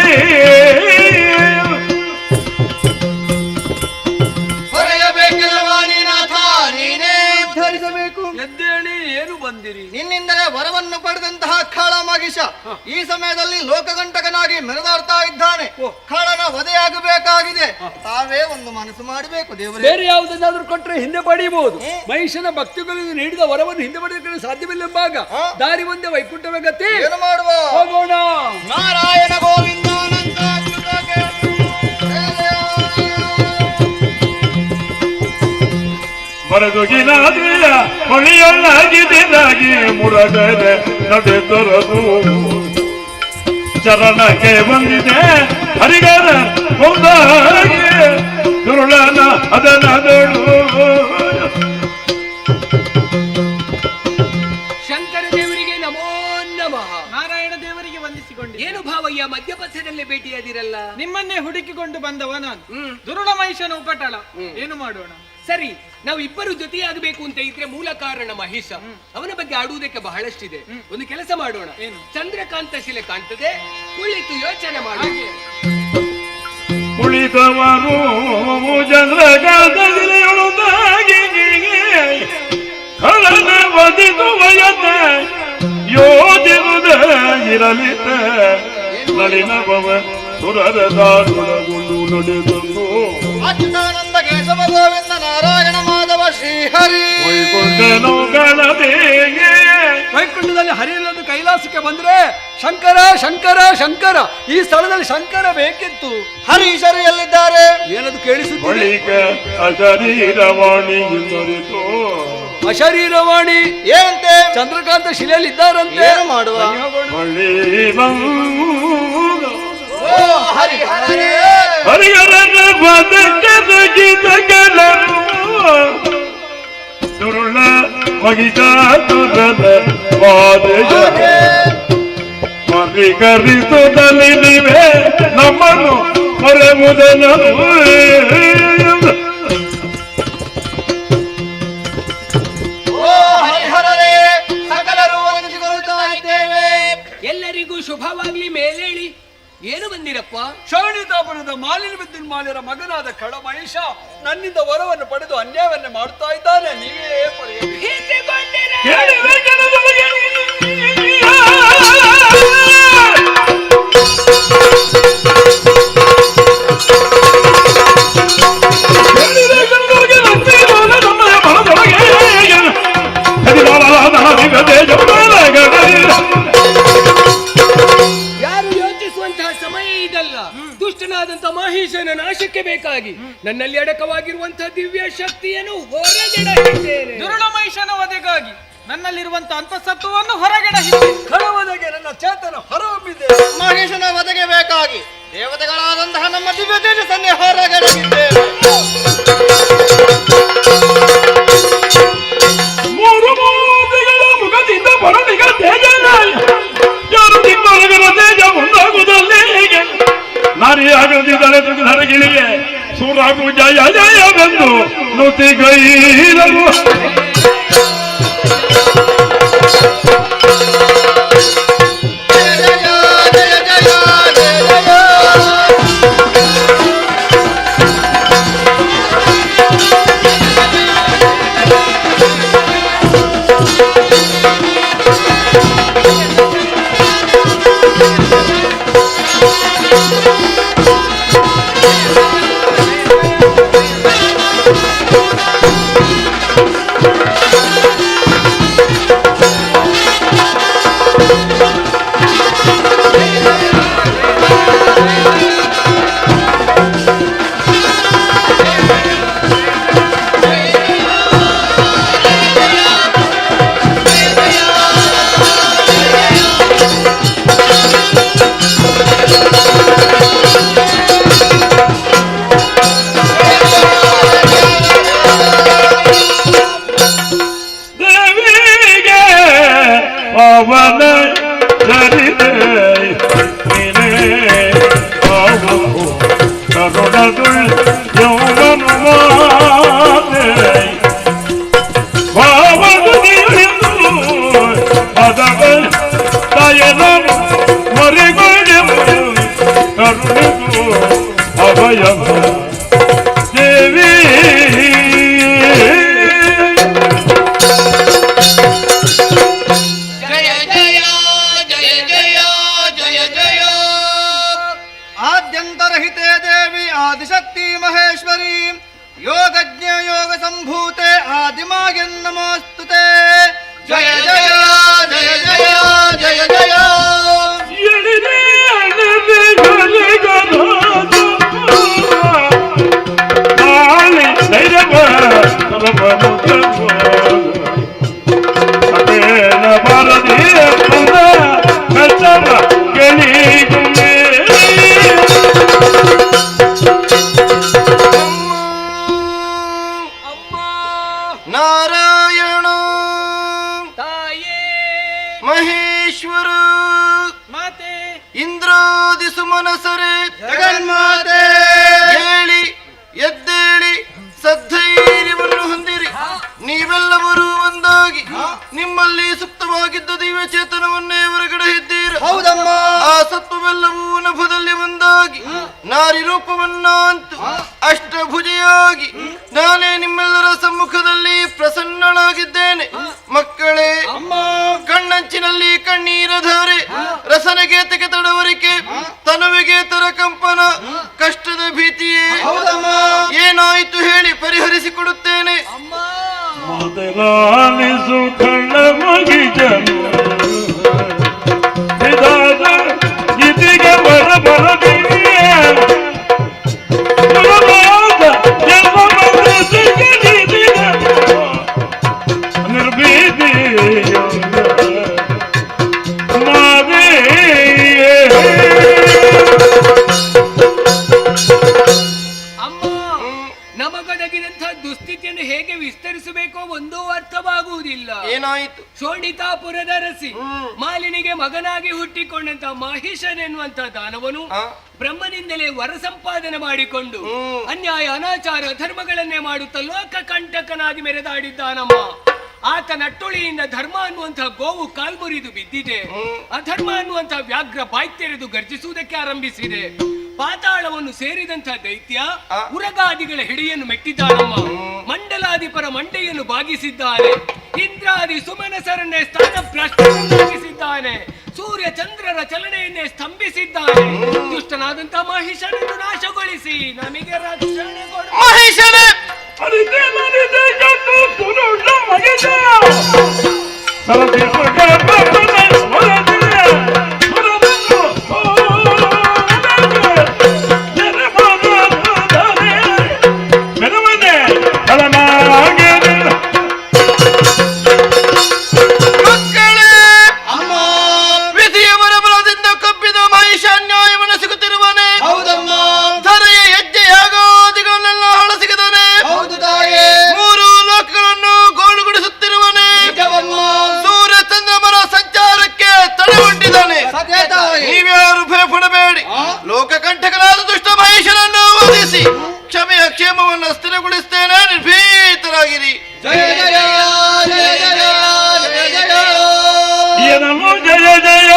ಎದ್ದೇಳಿ ಏನು ಬಂದಿರಿ? ನಿನ್ನಿಂದಲೇ ವರವನ್ನು ಪಡೆದಂತಹ ಖಾಳ ಮಗಿಷ ಈ ಸಮಯದಲ್ಲಿ ಲೋಕಗಂಟಕನಾಗಿ ಮೆರೆದಾಡ್ತಾ ಇದ್ದಾನೆ. ಖಾಳನ ವಧೆಯಾಗಬೇಕಾಗಿದೆ. ತಾವೇ ಒಂದು ಮನಸ್ಸು ಮಾಡಬೇಕು ದೇವರೇ. ಬೇರೆ ಯಾವುದನ್ನಾದ್ರೂ ಕೊಟ್ಟರೆ ಹಿಂದೆ ಪಡೆಯಬಹುದು. ಮಹಿಷನ ಭಕ್ತಿಗಳಿಗೆ ನೀಡಿದ ವರವನ್ನು ಹಿಂದೆ ಪಡೆಯಲು ಸಾಧ್ಯವಿಲ್ಲೆಂಬಾಗ ದಾರಿ ಒಂದೇ ವೈಕುಂಠವೇ ಗತಿ. ಏನು ಮಾಡುವ? ಹೋಗೋಣ. ನಾರಾಯಣ ಗೋವಿಂದ ಅನಂತ ಮರದುಗಿನಾದಿಯ ಹೊಳೆಯೊಳಗಿದಿರಾಗಿ ಮುರಗರೆ ನಡೆದೊರದು ಚರಣಕ್ಕೆ ಬಂದಿದೆ ಹರಿಗರ ಒಂದಾಗಿ ದುರುಳನ ಅದನದಳು. ಶಂಕರ ದೇವರಿಗೆ ನಮೋ ನಮಃ. ನಾರಾಯಣ ದೇವರಿಗೆ ವಂದಿಸಿಕೊಂಡು ಏನು ಭಾವಯ್ಯ ಮಧ್ಯಪಥದಲ್ಲಿ ಭೇಟಿಯಾದಿರಲ್ಲ? ನಿಮ್ಮನ್ನೇ ಹುಡುಕಿಕೊಂಡು ಬಂದವ ನಾನು. ದುರುಳ ಮಹಿಷನ ಉಪಟಳ. ಏನು ಮಾಡೋಣ? ಸರಿ, ನಾವು ಇಬ್ಬರು ಜೊತೆಯಾಗಬೇಕು ಅಂತ ಇದ್ರೆ ಮೂಲ ಕಾರಣ ಮಹಿಷ. ಅವನ ಬಗ್ಗೆ ಆಡುವುದಕ್ಕೆ ಬಹಳಷ್ಟಿದೆ. ಒಂದು ಕೆಲಸ ಮಾಡೋಣ. ಏನು? ಚಂದ್ರಕಾಂತ ಶಿಲೆ ಕಾಣ್ತದೆ, ಕುಳಿತು ಯೋಚನೆ ಮಾಡಿ. ಕುಳಿತವರು ಚಂದ್ರಕಾಂತಗಿಳಿಯುಳುದಾಗಿ ಕಳನ ವಧಿಸುವಯತ ಯೋಜಿರುದ ಇರಲಿತ ನಳಿನ ಭವ ಸುರರ ದಾರುಣಗೊಂಡು ನಡೆದನು. ಅಚ್ಯುತಾನಂದ ಕೇಶವ ಗೋವಿಂದ ನಾರಾಯಣ ಮಾಧವ ಶ್ರೀಹರಿ. ವೈಕುಂಠದಲ್ಲಿ ಹರಿಯಲ್ಲೊಂದು ಕೈಲಾಸಕ್ಕೆ ಬಂದ್ರೆ ಶಂಕರ ಶಂಕರ ಶಂಕರ, ಈ ಸ್ಥಳದಲ್ಲಿ ಶಂಕರ ಬೇಕಿತ್ತು. ಹರೀಶರು ಎಲ್ಲಿದ್ದಾರೆ? ಏನದು ಕೇಳಿಸುತ್ತಿದೆ? ಬಳಿಕ ಅಶರೀರವಾಣಿ ಎಂದರಿತು. ಅಶರೀರವಾಣಿ ಏನಂತೆ? ಚಂದ್ರಕಾಂತ ಶಿಲೆಯಲ್ಲಿ ಇದ್ದಾರಂತೆ. ಏನು ಮಾಡುವ? ಬಳಿ ಬಂದ ಓ ಹರಿಹರೇ. ಹರಿಹರನ ಬದುಕದಗಿದ ಕೆಲರು ದುರುಳ ಮಗಿಜಾತುರದ ವಾದೆಯ ಮರಿಕರಿಸುತ್ತಲಿ ನೀವೇ ನಮ್ಮನ್ನು ಮರೆಯುವುದನ್ನು. ಓ ಹರಿಹರೇ, ಸಕಲರು ವಂದಿಸಿಕೊಳ್ಳುತ್ತಾ ಇದ್ದೇವೆ. ಎಲ್ಲರಿಗೂ ಶುಭವಾಗ್ಲಿ. ಮೇಲೇಳಿ. ಏನು ಬಂದಿರಪ್ಪ? ಶೋಣಿತಾಪುರದ ಮಾಲಿನ ವಿದ್ಯುನ್ ಮಾಲಿರ ಮಗನಾದ ಖಳ ಮಹಿಷ ನನ್ನಿಂದ ವರವನ್ನು ಪಡೆದು ಅನ್ಯಾಯವನ್ನೇ ಮಾಡ್ತಾ ಇದ್ದಾನೆ. ನೀವೇ ದುಷ್ಟನಾದಂತ ಮಹಿಷನ ನಾಶಕ್ಕೆ ಬೇಕಾಗಿ ನನ್ನಲ್ಲಿ ಅಡಕವಾಗಿರುವಂತಹ ದಿವ್ಯ ಶಕ್ತಿಯನ್ನು ಹೊರಗೆಡಹಿದ್ದೇನೆ. ದುರುಳ ಮಹಿಷನ ವಧೆಗಾಗಿ ನನ್ನಲ್ಲಿರುವಂತ ಅಂತಸತ್ವವನ್ನು ಹೊರಗೆಡಹಿದ್ದೇನೆ. ಖಳವನೆಗೆ ನನ್ನ ಚೇತನ ಹೊರಹೊಮ್ಮಿದೆ. ಮಹೇಶನ ವಧೆಗೆ ಬೇಕಾಗಿ ದೇವತೆಗಳಾದಂತಹ ನಮ್ಮ ದಿವ್ಯ ತೇಜಸ್ಸನ್ನೇ ಹೊರಗೆಡಹಿದ್ದೇವೆ. ಮೂರು ಮೂರ್ತಿಗಳ ಮುಖದಿಂದ ಬರಲಿಗ ತೇಜ ಯಾರು ತಿನ್ನೊಳಗರ ತೇಜ ಮುಂದಾಗುವುದಲ್ಲಿ ಹೇಗೆ ನಾರಿಯಾಗದಿದ್ದಳೆ ಧರಗಿಳಿಗೆ ಸೂರಾಗು ಜಯ ಜಯವೆಂದು ನುತಿಗೈದರು. ಸಂಭವ ಸಂಭೂತೆ ಆದಿಮಾಗೆ ನಮಸ್ತುತೆ ಜಯ ಜಯ ಜಯ ಜಯ ಜಯ ಜಯ ನಾರಾಯಣ ತಾಯೇ ಮಹೇಶ್ವರ ಮಾತೆ ಇಂದ್ರಾದಿ ಸುಮನಸರೆ ಜಗನ್ಮಾತೆ ಹೇಳಿ ಎದ್ದೇಳಿ ಸದ್ಧೈರ್ಯವನ್ನು ಹೊಂದಿರಿ. ನೀವೆಲ್ಲರೂ ಒಂದಾಗಿ ನಿಮ್ಮಲ್ಲಿ ಸುಪ್ತವಾಗಿದ್ದ ದಿವ್ಯ ಚೇತನವನ್ನೇ ಹೊರಗಡೆ ಇದ್ದೀರಿ. ಹೌದಮ್ಮ. ಆ ಸತ್ವವೆಲ್ಲವೂ ನಭದಲ್ಲಿ ಒಂದಾಗಿ ನಾರಿ ರೂಪವನ್ನಂತು ಅಷ್ಟಭುಜೆಯಾಗಿ ನಾನೇ ನಿಮ್ಮೆಲ್ಲರ ಸಮ್ಮುಖದಲ್ಲಿ ಪ್ರಸನ್ನಳಾಗಿದ್ದೇನೆ. ಮಕ್ಕಳೇ, ಕಣ್ಣಂಚಿನಲ್ಲಿ ಕಣ್ಣೀರ ಧಾರೆ, ರಸನಗೇತಕ್ಕೆ ತಡವರಿಕೆ, ತನುವಿಗೆ ತರ ಕಂಪನ, ಕಷ್ಟದ ಭೀತಿಯೇ ಏನಾಯಿತು ಹೇಳಿ ಪರಿಹರಿಸಿಕೊಡುತ್ತೇನೆ. ಮೊದಲಾಲಿಸು ಕಳ್ಳ ಮಗಿಜನು ಇದೀಗ ಬರಬರದಿಯೇ ನಿರ್ಭೀತಿ ನಮಗೊದಗಿದಂತಹ ದುಸ್ಥಿತಿಯನ್ನು ಹೇಗೆ ವಿಸ್ತರಿಸಬೇಕೋ ಒಂದೂ ಅರ್ಥವಾಗುವುದಿಲ್ಲ. ಏನಾಯಿತು? ಶೋಣಿತಾಪುರದ ರಸಿ ಮಾಲಿನಿಗೆ ಮಗನಾಗಿ ಹುಟ್ಟಿಕೊಂಡಂತ ಮಹಿಷನೆನ್ನುವಂತ ದಾನವನು ಬ್ರಹ್ಮನಿಂದಲೇ ವರ ಸಂಪಾದನೆ ಮಾಡಿಕೊಂಡು ಅನ್ಯಾಯ ಅನಾಚಾರ ಧರ್ಮಗಳನ್ನೇ ಮಾಡುತ್ತಾ ಲೋಕ ಕಂಟಕನಾಗಿ ಮೆರೆದಾಡಿದ್ದಾನಮ್ಮ. ಆತ ನಟ್ಟುಳಿಯಿಂದ ಧರ್ಮ ಅನ್ನುವಂತಹ ಗೋವು ಕಾಲ್ಮುರಿದು ಬಿದ್ದಿದೆ. ಅಧರ್ಮ ಅನ್ನುವಂತಹ ವ್ಯಾಘ್ರ ಬಾಯ್ತೆರೆದು ಗರ್ಜಿಸುವುದಕ್ಕೆ ಆರಂಭಿಸಿದೆ. ಪಾತಾಳವನ್ನು ಸೇರಿದಂತ ದೈತ್ಯ ಉರಗಾದಿಗಳ ಹಿಡಿಯನ್ನು ಮೆಟ್ಟಿದ್ದಾನಮ್ಮ. ಮಂಡಲಾಧಿಪರ ಮಂಡೆಯನ್ನು ಬಾಗಿಸಿದ್ದಾನೆ. ಇಂದ್ರಾದಿ ಸುಮನಸರನ್ನೇ ಸ್ಥಾನ ಭ್ರಷ್ಟನಾಗಿಸಿದ್ದಾನೆ. ಸೂರ್ಯ ಚಂದ್ರರ ಚಲನೆಯನ್ನೇ ಸ್ತಂಭಿಸಿದ್ದಾನೆ. ದುಷ್ಟನಾದಂತ ಮಹಿಷನನ್ನು ನಾಶಗೊಳಿಸಿ ನಮಗೆ ರಕ್ಷಣೆ ಕೊಡು. ಮಹಿಷನೇ ಲೋಕಕಂಠಕನಾದ ದುಷ್ಟ ಮಹೇಶನನ್ನು ವಧಿಸಿ ಕ್ಷಮೆಯ ಕ್ಷೇಮವನ್ನು ಸ್ಥಿರಗೊಳಿಸ್ತೇನೆ. ನಿರ್ಭೀತರಾಗಿರಿ. ಜಯ ಜಯ ಜಯ ಜಯ ಜಯ ಜಯ ಏನನು ಜಯ ಜಯ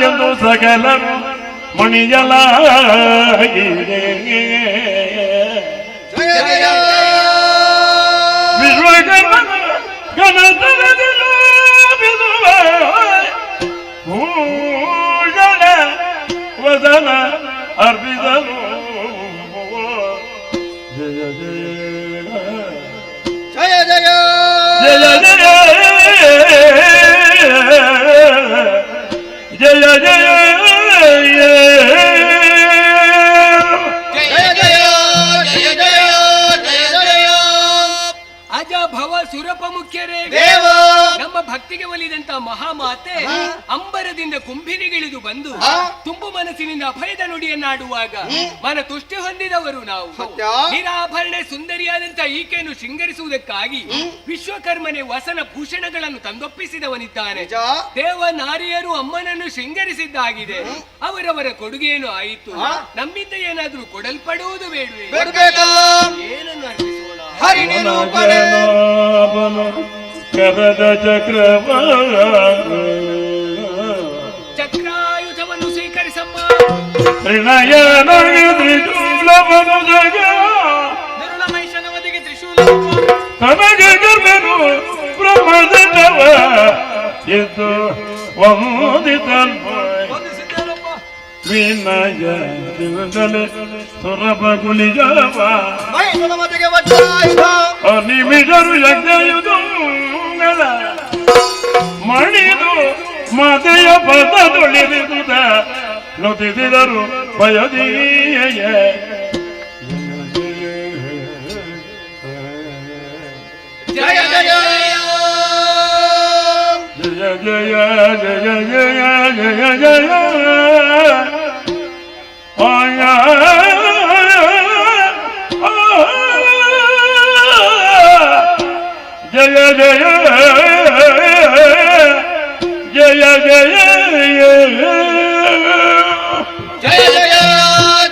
ಎಂದು ಸಕಲರು ಮಣಿಜಲ ವಿಶ್ವಕರ್ಮ ಗಣತನದಿನ ಬಿದುವ ಭೂಷಣ ವದನ ಅರ್ಪಿಸಲು ಜಯ ಜಯ ಜಯ ಜಯ ಜಯ ಜಯ ಜಯ ಸುರಪ ಮುಖ್ಯರೇ, ನಮ್ಮ ಭಕ್ತಿಗೆ ಒಲಿದಂತ ಮಹಾಮಾತೆ ಅಂಬರದಿಂದ ಕುಂಭಿನಿಗಿಳಿದು ಬಂದು ತುಂಬು ಮನಸ್ಸಿನಿಂದ ಅಭಯದ ನುಡಿಯನ್ನಾಡುವಾಗ ಮನ ತುಷ್ಟಿ ಹೊಂದಿದವರು ನಾವು. ನಿರಾಭರಣೆ ಸುಂದರಿಯಾದಂತ ಈಕೆಯನ್ನು ಶೃಂಗರಿಸುವುದಕ್ಕಾಗಿ ವಿಶ್ವಕರ್ಮನೆ ವಸನ ಭೂಷಣಗಳನ್ನು ತಂದೊಪ್ಪಿಸಿದವನಿದ್ದಾನೆ. ದೇವ ನಾರಿಯರು ಅಮ್ಮನನ್ನು ಶೃಂಗರಿಸಿದ್ದಾಗಿದೆ. ಅವರವರ ಕೊಡುಗೆಯನ್ನು ಆಯಿತು. ನಮ್ಮಿಂದ ಏನಾದ್ರೂ ಕೊಡಲ್ಪಡುವುದು ಬೇಡವೇ? ಏನನ್ನು ಅರ್ಪಿಸೋಣ? ಕರದ ಚಕ್ರವ ಚಕ್ರಾಯುಧವನ್ನು ಸ್ವೀಕರಿಸಮ್ಮ. ತ್ರಿನಯನೂಲವನು ಜಗ ನಿರ್ಣಮೈಷನ ಒದಗಿ ತ್ರಿಶೂಲ ತನಗೆ ಗರ್ಭನು ಬ್ರಹ್ಮದವ ಎಂದು ವಂದಿತನ್ಮ ವಿನಯ ದಿವಸಲೆ ಸುರಭ ಗುಲಿಜವ ಮಹಿಷನ ಒದಗಿ ವಜ್ರಾಯುಧ ಮದೆಯ ಪದದೊಳಿರಿದುದ ನುತಿಸಿದರು ಭಯದೀಯ ಜಯ ಜಯ ಜಯ ಜಯ ಜಯ ಜಯ ಜಯ ಜಯ ಆಯ ಜಯ ಜಯ ಜಯ ಜಯ ಜಯ ಜಯ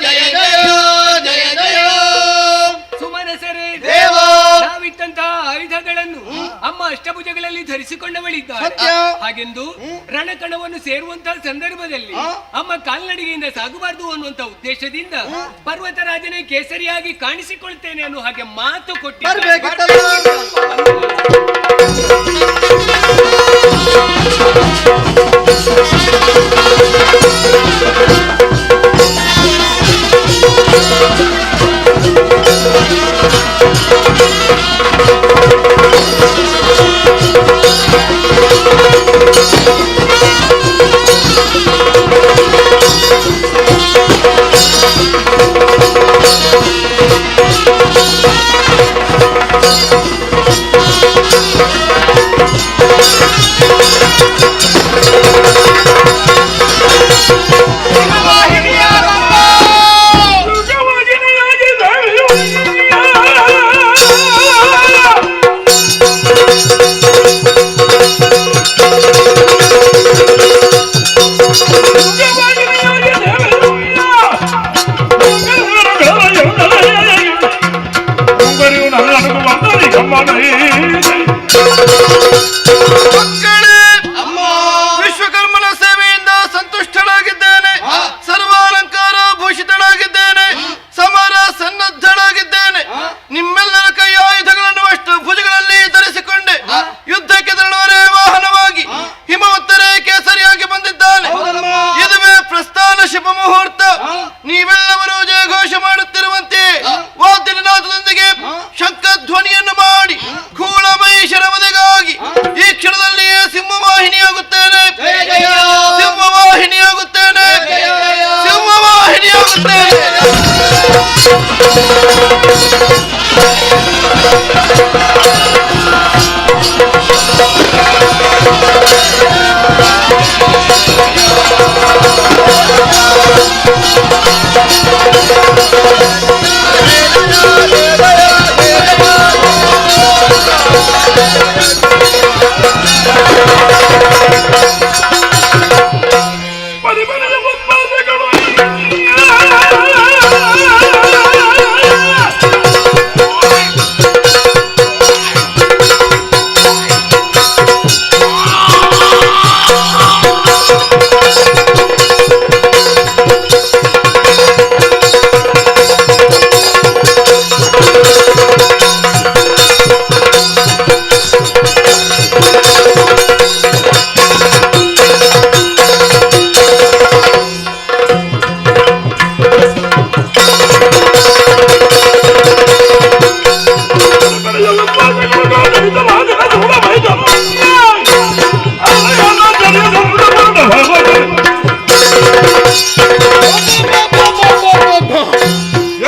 ಜಯ ಜಯ ಜಯ ಜಯ ಸುಮನಸರೇ ದೇವ ನಾವಿಟ್ಟಂತಹ ಆಯುಧಗಳನ್ನು ಅಮ್ಮ ಅಷ್ಟಭುಜಗಳಲ್ಲಿ ಧರಿಸಿಕೊಂಡವಳಿದ್ದಾಳೆ. ಸತ್ಯ. ಹಾಗೆಂದು ರಣಕಣವನ್ನು ಸೇರುವಂತಹ ಸಂದರ್ಭದಲ್ಲಿ ಅಮ್ಮ ಕಾಲ್ನಡಿಗೆಯಿಂದ ಸಾಗಬಾರದು ಅನ್ನುವಂತ ಉದ್ದೇಶದಿಂದ ಪರ್ವತರಾಜನೇ ಕೇಸರಿಯಾಗಿ ಕಾಣಿಸಿಕೊಳ್ತೇನೆ ಅನ್ನೋ ಹಾಗೆ ಮಾತು ಬರ್ಬೇಕಿತ್ತಲ್ಲ. ವಿಶ್ವಕರ್ಮನ ಸೇವೆಯಿಂದ ಸಂತುಷ್ಟನಾಗಿದ್ದೇನೆ. ಸರ್ವಾಲಂಕಾರ ಭೂಷಿತನಾಗಿದ್ದೇನೆ. ಸಮರ ಸನ್ನದ್ಧನಾಗಿದ್ದೇನೆ. ನಿಮ್ಮೆಲ್ಲರ ಕೈ ಆಯುಧಗಳನ್ನು ಅಷ್ಟು ಭುಜಗಳಲ್ಲಿ ಧರಿಸಿಕೊಂಡೆ ಯುದ್ಧಕ್ಕೆ ತೆರಳುವರೇ ವಾಹನವಾಗಿ ಹಿಮವತ್ತರೇ ಕೇಸರಿಯಾಗಿ ಬಂದಿದ್ದಾನೆ. ಇದುವೇ ಪ್ರಸ್ಥಾನ ಶುಭ ಮುಹೂರ್ತ. ನೀವೆಲ್ಲವರು ಜಯಘೋಷ ಮಾಡುತ್ತಿರುವಂತೆ ವಾದ್ಯನಾದದೊಂದಿಗೆ ಶಂಖ ಧ್ವನಿಯನ್ನು ಮಾಡಿ ಕೂಳ ಮಹಿಷರ ವಧೆಗಾಗಿ ಈ ಕ್ಷಣದಲ್ಲಿಯೇ ಸಿಂಹವಾಹಿನಿಯಾಗುತ್ತೇನೆ. ಸಿಂಹವಾಹಿನಿಯಾಗುತ್ತೇನೆ. ಸಿಂಹವಾಹಿನಿಯಾಗುತ್ತೇನೆ.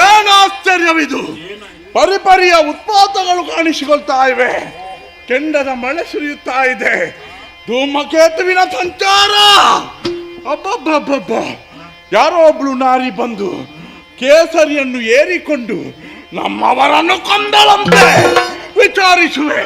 ಏನಾಶ್ಚರ್ಯವಿದು! ಪರಿಪರಿಯ ಉತ್ಪಾತಗಳು ಕಾಣಿಸಿಕೊಳ್ತಾ ಇವೆ. ಕೆಂಡದ ಮಳೆ ಸುರಿಯುತ್ತಾ ಇದೆ. ಧೂಮಕೇತುವಿನ ಸಂಚಾರ. ಅಬ್ಬಬ್ಬಬ್ಬಬ್ಬ! ಯಾರೋ ಒಬ್ಳು ನಾರಿ ಬಂದು ಕೇಸರಿಯನ್ನು ಏರಿಕೊಂಡು ನಮ್ಮವರನ್ನು ಕೊಂದಳಂತೆ. ವಿಚಾರಿಸುವೆ.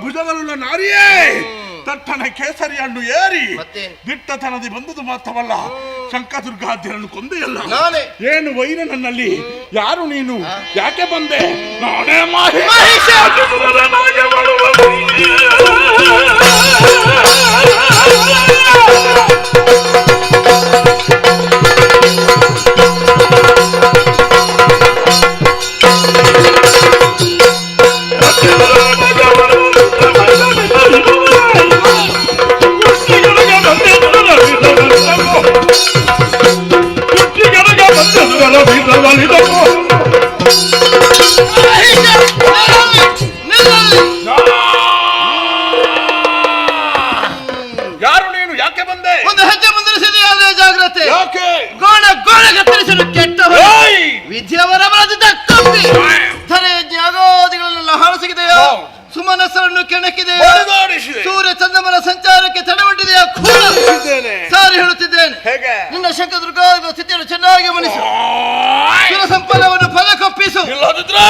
ಭುಜಗಳುಳ್ಳ ನಾರಿಯೇ ತಟ್ಟನೆ ಕೇಸರಿ ಹಣ್ಣು ಏರಿ ಮತ್ತೆ? ದಿಟ್ಟತನದಿ ಬಂದುದು ಮಾತ್ರವಲ್ಲ ಶಂಕದುರ್ಗಾದ್ಯರನ್ನು ಕೊಂದೆಯಲ್ಲ ನಾನೇ. ಏನು ವೈರ ನನ್ನಲ್ಲಿ ಯಾರು ನೀನು ಯಾಕೆ ಬಂದೆ ನಾನೇ ಮಾಹಿ ಯಾರು ನೀನು ಯಾಕೆ ಬಂದೆ ಒಂದು ಹೆಜ್ಜೆ ಮುಂದಿರಿಸಿದೆಯಾದ್ರೆ ಜಾಗ್ರತೆ. ಯಾಕೆ ಗೋಣ ಗೋಣ ಕತ್ತರಿಸಲು ಕೆಟ್ಟವರು ವಿದ್ಯಾವರ ಬರದಿದ್ದ ಕಪ್ಪಿ ಧರೆ ಜ್ಞಾಗೋದಿಗಳನ್ನೆಲ್ಲ ಹಾಳಸಿಗಿದೆಯೋ ಸುಮನಸ್ಸರನ್ನು ಕೆಣಕಿದೆಯೋ ಹೊಡೆದಾಡಿಸಿದೆ. ಸೂರ್ಯ ಚಂದ್ರಮನ ಸಂಚಾರಕ್ಕೆ ತಡೆಗಟ್ಟಿದೆಯೋ ಸಾರಿ ಹೇಳುತ್ತಿದ್ದೇನೆ ಹೇಗೆ ನಿನ್ನ ಶಂಕದುರ್ಗ ಸ್ಥಿತಿಯನ್ನು ಚೆನ್ನಾಗಿ ಮನಿಸು ಸುರ ಸಂಪನ್ನವನ್ನು ಫಲಕೊಪ್ಪಿಸು ಇಲ್ಲದಿದ್ರೆ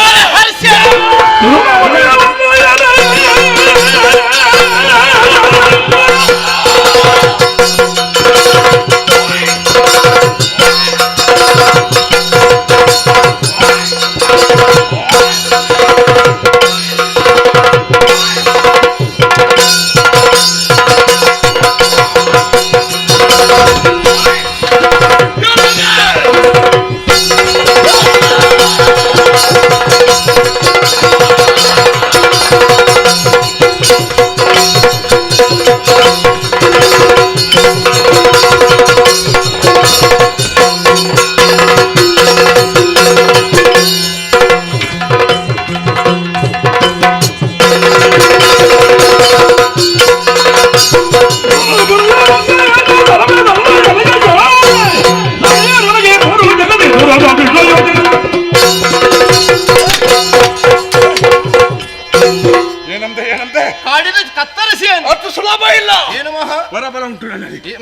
ಬರಬರ ಉಂಟು ನನಗೆ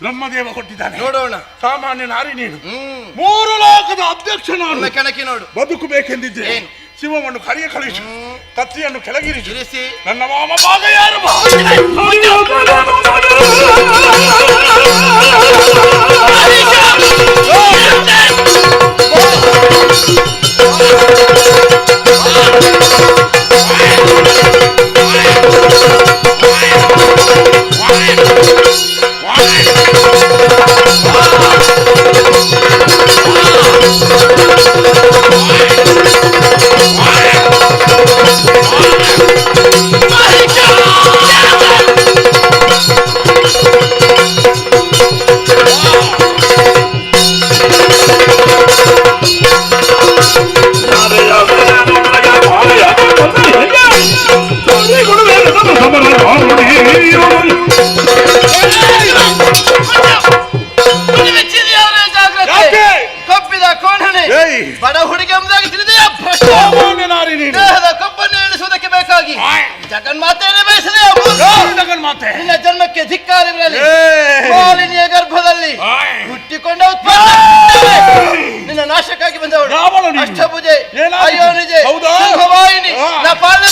ಬ್ರಹ್ಮದೇವ ಕೊಟ್ಟಿದ್ದಾನೆ ನೋಡೋಣ ಸಾಮಾನ್ಯ ನಾರಿ ನೀನು ಮೂರು ಲೋಕದ ಅಧ್ಯಕ್ಷ ನಾನು ಕೆಣಕಿ ನೋಡು ಬದುಕಬೇಕೆಂದಿದ್ದೆ ಶಿವವನ್ನು ಕರಿಯ ಕಳಿಸು ಕತ್ತಿಯನ್ನು ಕೆಳಗಿರಿಸು ಇರಿಸಿ ನನ್ನ ಮಾಮ ಭಾಗ ಯಾರು ಬಡ ಹುಡುಗಿ ಎಂಬುದಾಗಿ ತಿಳಿದೆಯ ದೇಹದ ಕಬ್ಬನ್ನು ಎಣಿಸುವುದಕ್ಕೆ ಬೇಕಾಗಿ ಜಗನ್ಮಾತೆಯನ್ನು ಬಯಸಿದೆಯ ಜಗನ್ಮಾತೆ ನಿನ್ನ ಜನ್ಮಕ್ಕೆ ಧಿಕ್ಕಾರವಿರಲಿ ಮಾಲಿನಿಯ ಗರ್ಭದಲ್ಲಿ ಹುಟ್ಟಿಕೊಂಡ ಉತ್ಪನ್ನ ನಿನ್ನ ನಾಶಕ್ಕಾಗಿ ಬಂದವಳು ಅಷ್ಟಭುಜೆ ಅಯೋನಿಜೆ ಸಿಂಹವಾಹಿನಿ ನಪಾಲ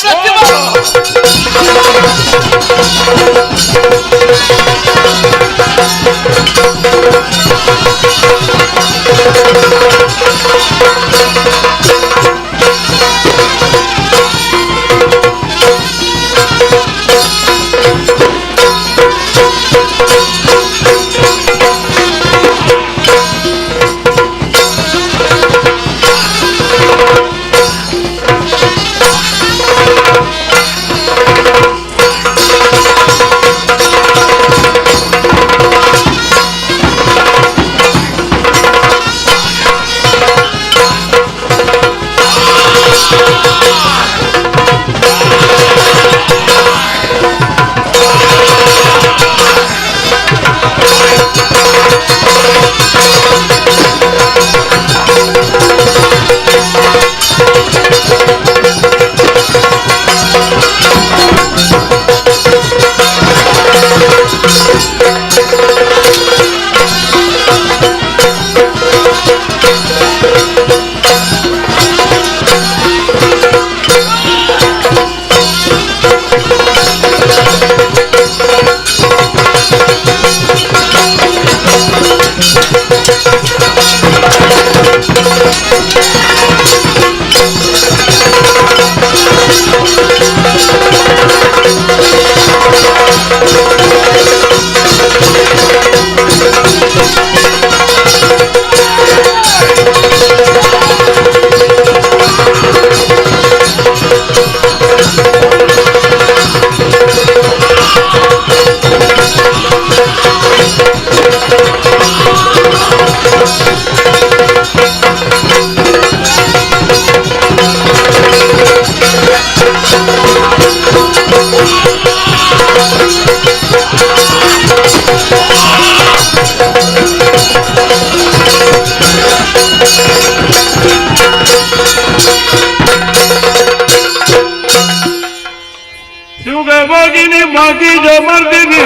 ಶಿವಗವಾಗಿನಿ ಮಾಗಿಜ ಮರ್ದಿನಿ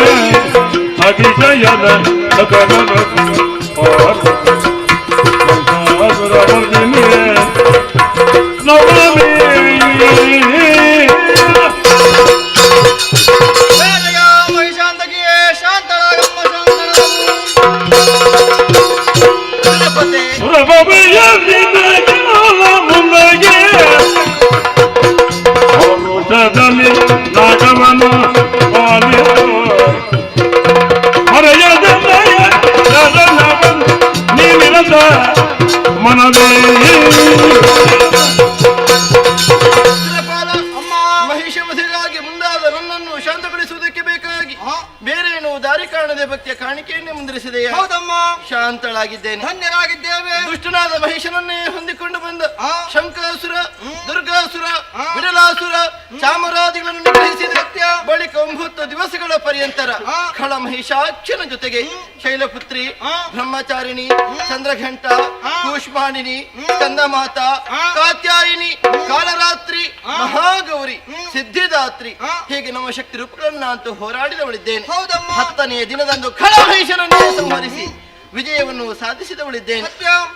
ಅಗಿಜಯನ ಮರ್ದಿನಿ ನವಮಿ ಮಹಿಷಾಂತಕಿಯೇ ಶಾಂತಳಾಗಮ್ಮ ಸುರಭಯ ಮುಂದಗೆ ಔಷಧದಲ್ಲಿ ನಾಗವನ ಹೊರೆಯದ ನೀನಿರದ ಮನದೇ ಮಹಿಷವಧೆಗಾಗಿ ಮುಂದಾದ ನನ್ನನ್ನು ಶಾಂತಗೊಳಿಸುವುದಕ್ಕೆ ಬೇಕಾಗಿ ಬೇರೇನು ದಾರಿ ಕಾಣದೆ ಭಕ್ತಿಯ ಕಾಣಿಕೆಯನ್ನೇ ಮುಂದಿರಿಸಿದೆಯಾ? ಹೌದಮ್ಮ, ಶಾಂತಳಾಗಿದ್ದೇನೆ, ಧನ್ಯರಾಗಿದ್ದೇವೆ. ದುಷ್ಟನಾದ ಮಹಿಷನನ್ನೇ ಹೊಂದಿಕೊಂಡು ಬಂದ ಶಂಕಾಸುರ, ದುರ್ಗಾಸುರ, ವಿಡಲಾಸುರ, ಚಾಮರಾದಿಗಳನ್ನು ನಿಗ್ರಹಿಸಿದ ಬಳಿಕ 9 ದಿವಸಗಳ ಪರ್ಯಂತರ ಖಳ ಮಹಿಷಾಕ್ಷನ ಜೊತೆಗೆ ಶೈಲಪುತ್ರಿ, ಬ್ರಹ್ಮಚಾರಿಣಿ, ಚಂದ್ರಘಂಟ, ಕೂಷ್ಮಾಣಿನಿ, ಸ್ಕಂದಮಾತಾ, ಕಾತ್ಯಾಯಿನಿ, ಕಾಲರಾತ್ರಿ, ಮಹಾಗೌರಿ, ಸಿದ್ಧಿದಾತ್ರಿ ಹೀಗೆ ನಮ್ಮ ಶಕ್ತಿ ರೂಪಗಳನ್ನ ಅಂತೂ ಹೋರಾಡಿದವಳಿದ್ದೇನೆ. 10ನೇ ದಿನದಂದು ಖಳ ಮಹಿಷನನ್ನೇ ಸಂಹರಿಸಿ ವಿಜಯವನ್ನು ಸಾಧಿಸಿದವಳಿದ್ದೇನೆ.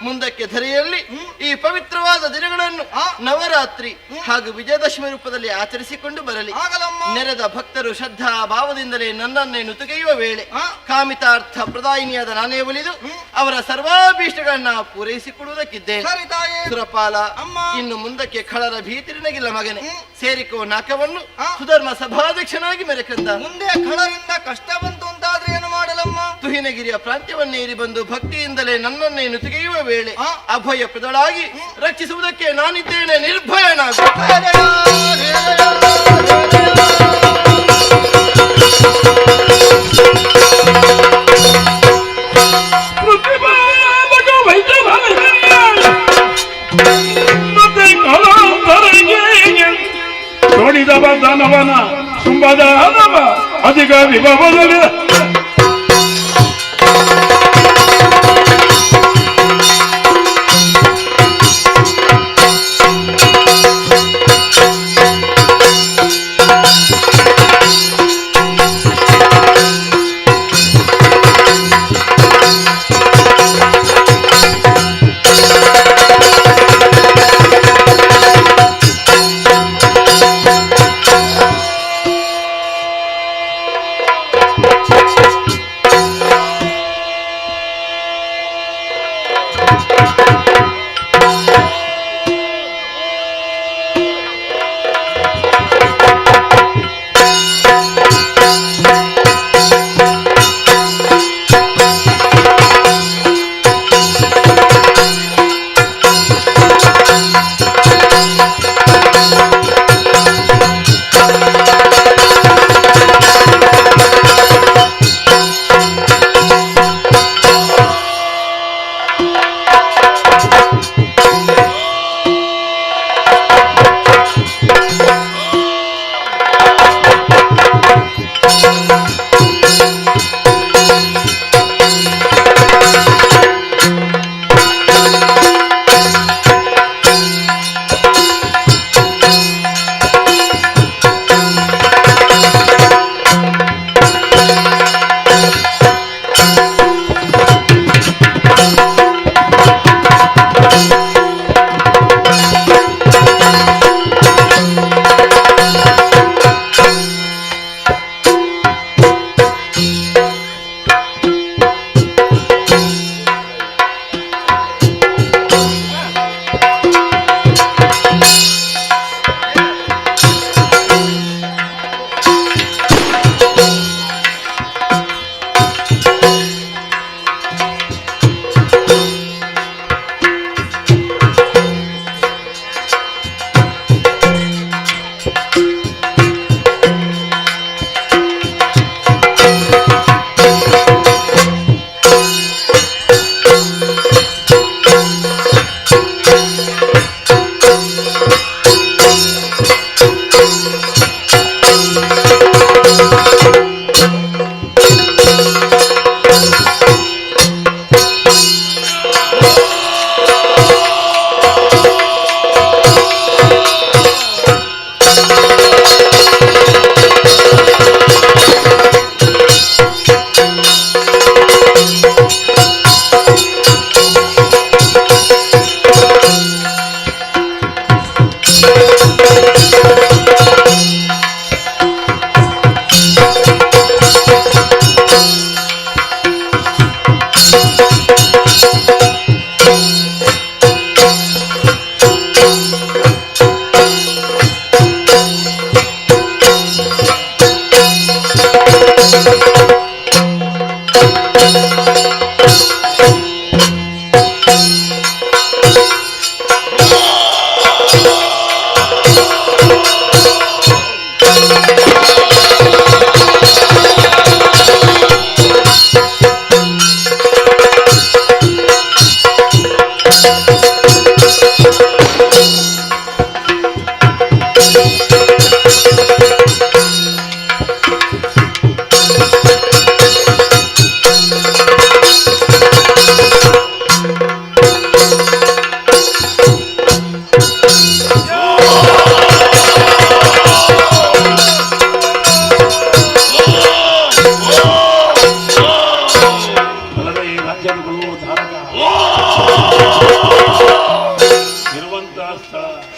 ಮುಂದಕ್ಕೆ ಧರೆಯಲ್ಲಿ ಈ ಪವಿತ್ರವಾದ ದಿನಗಳನ್ನು ನವರಾತ್ರಿ ಹಾಗೂ ವಿಜಯದಶಮಿ ರೂಪದಲ್ಲಿ ಆಚರಿಸಿಕೊಂಡು ಬರಲಿ. ನೆರೆದ ಭಕ್ತರು ಶ್ರದ್ಧಾ ಭಾವದಿಂದಲೇ ನನ್ನನ್ನೇ ನುತುಗೆಯುವ ವೇಳೆ ಕಾಮಿತಾರ್ಥ ಪ್ರದಾಯಿನಿಯಾದ ನಾನೇ ಒಲಿದು ಅವರ ಸರ್ವಾಭೀಷ್ಟಗಳನ್ನ ಪೂರೈಸಿಕೊಡುವುದಕ್ಕಿದ್ದೇನೆ. ಸುರಪಾಲ, ಇನ್ನು ಮುಂದಕ್ಕೆ ಖಳರ ಭೀತಿ ನಿನಗಿಲ್ಲ ಮಗನೇ. ಸೇರಿಕೋ ನಾಕವನ್ನು ಸುಧರ್ಮ ಸಭಾಧ್ಯಕ್ಷನಾಗಿ ಮೆರೆಕಂದ. ಮುಂದೆ ಖಳರಿಂದ ಕಷ್ಟ ಬಂತು ಅಂತಾದ್ರೆ ಏನು ಮಾಡಲಮ್ಮ? ತುಹಿನಗಿರಿಯ ಪ್ರಾಂತ್ಯವನ್ನೇರಿ ಬಂದು ಭಕ್ತಿಯಿಂದಲೇ ನನ್ನನ್ನೇ ನುತಿಗೆಯುವ ವೇಳೆ ಅಭಯ ಪ್ರದಳಾಗಿ ರಕ್ಷಿಸುವುದಕ್ಕೆ ನಾನಿದ್ದೇನೆ, ನಿರ್ಭಯನಾಗು. ನೋಡಿದ ದಾನವನ ತುಂಬದ ಅಧಿಕ ವಿಭವದಲ್ಲಿ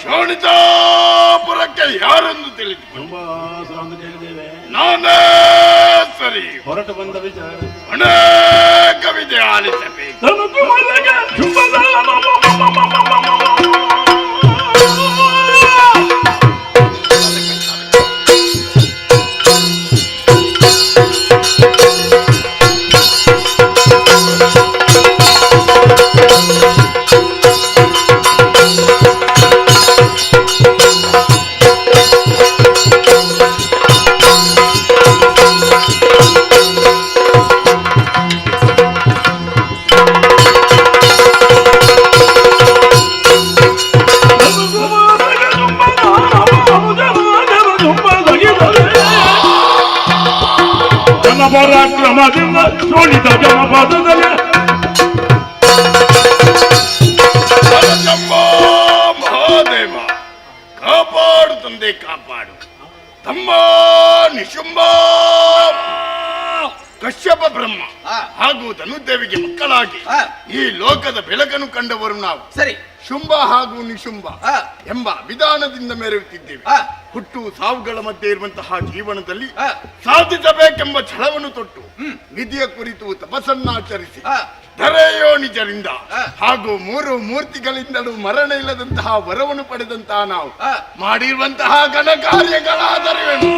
ಶೋಣಿತಾಪುರಕ್ಕೆ ಯಾರೆಂದು ತಿಳಿದು ತುಂಬಾ ಸಾಂಗ್ ಕೇಳಿದ್ದೇವೆ. ನಾನೇ ಸರಿ ಹೊರಟು ಬಂದ ವಿಚಾರ ಅನೇಕ ವಿಜಯ ಆಲಿಸಬೇಕು. ಪರಾಕ್ರಮದಿಂದ ಶೋಣಿತ ಜನಪದದಲ್ಲಿ ಮಹಾದೇವ ಕಾಪಾಡು ತಂದೆ ಕಾಪಾಡು. ತಮ್ಮ ನಿಶುಂಬ ಕಶ್ಯಪ ಬ್ರಹ್ಮ ಹಾಗೂ ಧನುದೇವಿಗೆ ಮಕ್ಕಳಾಗಿ ಈ ಲೋಕದ ಬೆಳಕನ್ನು ಕಂಡವರು ನಾವು. ಸರಿ, ಶುಂಭ ಹಾಗೂ ನಿಶುಂಭ ಎಂಬ ವಿಧಾನದಿಂದ ಮೆರೆಯುತ್ತಿದ್ದೇವೆ. ಹುಟ್ಟು ಸಾವುಗಳ ಮಧ್ಯೆ ಇರುವಂತಹ ಜೀವನದಲ್ಲಿ ಸಾಧಿಸಬೇಕೆಂಬ ಛಲವನ್ನು ತೊಟ್ಟು ವಿಧಿಯ ಕುರಿತು ತಪಸ್ಸನ್ನಾಚರಿಸಿ ಧರೆಯೋನಿಜರಿಂದ ಹಾಗೂ 3 ಮೂರ್ತಿಗಳಿಂದಲೂ ಮರಣ ಇಲ್ಲದಂತಹ ವರವನ್ನು ಪಡೆದಂತಹ ನಾವು ಮಾಡಿರುವಂತಹ ಘನ ಕಾರ್ಯಗಳಾದರೇನು?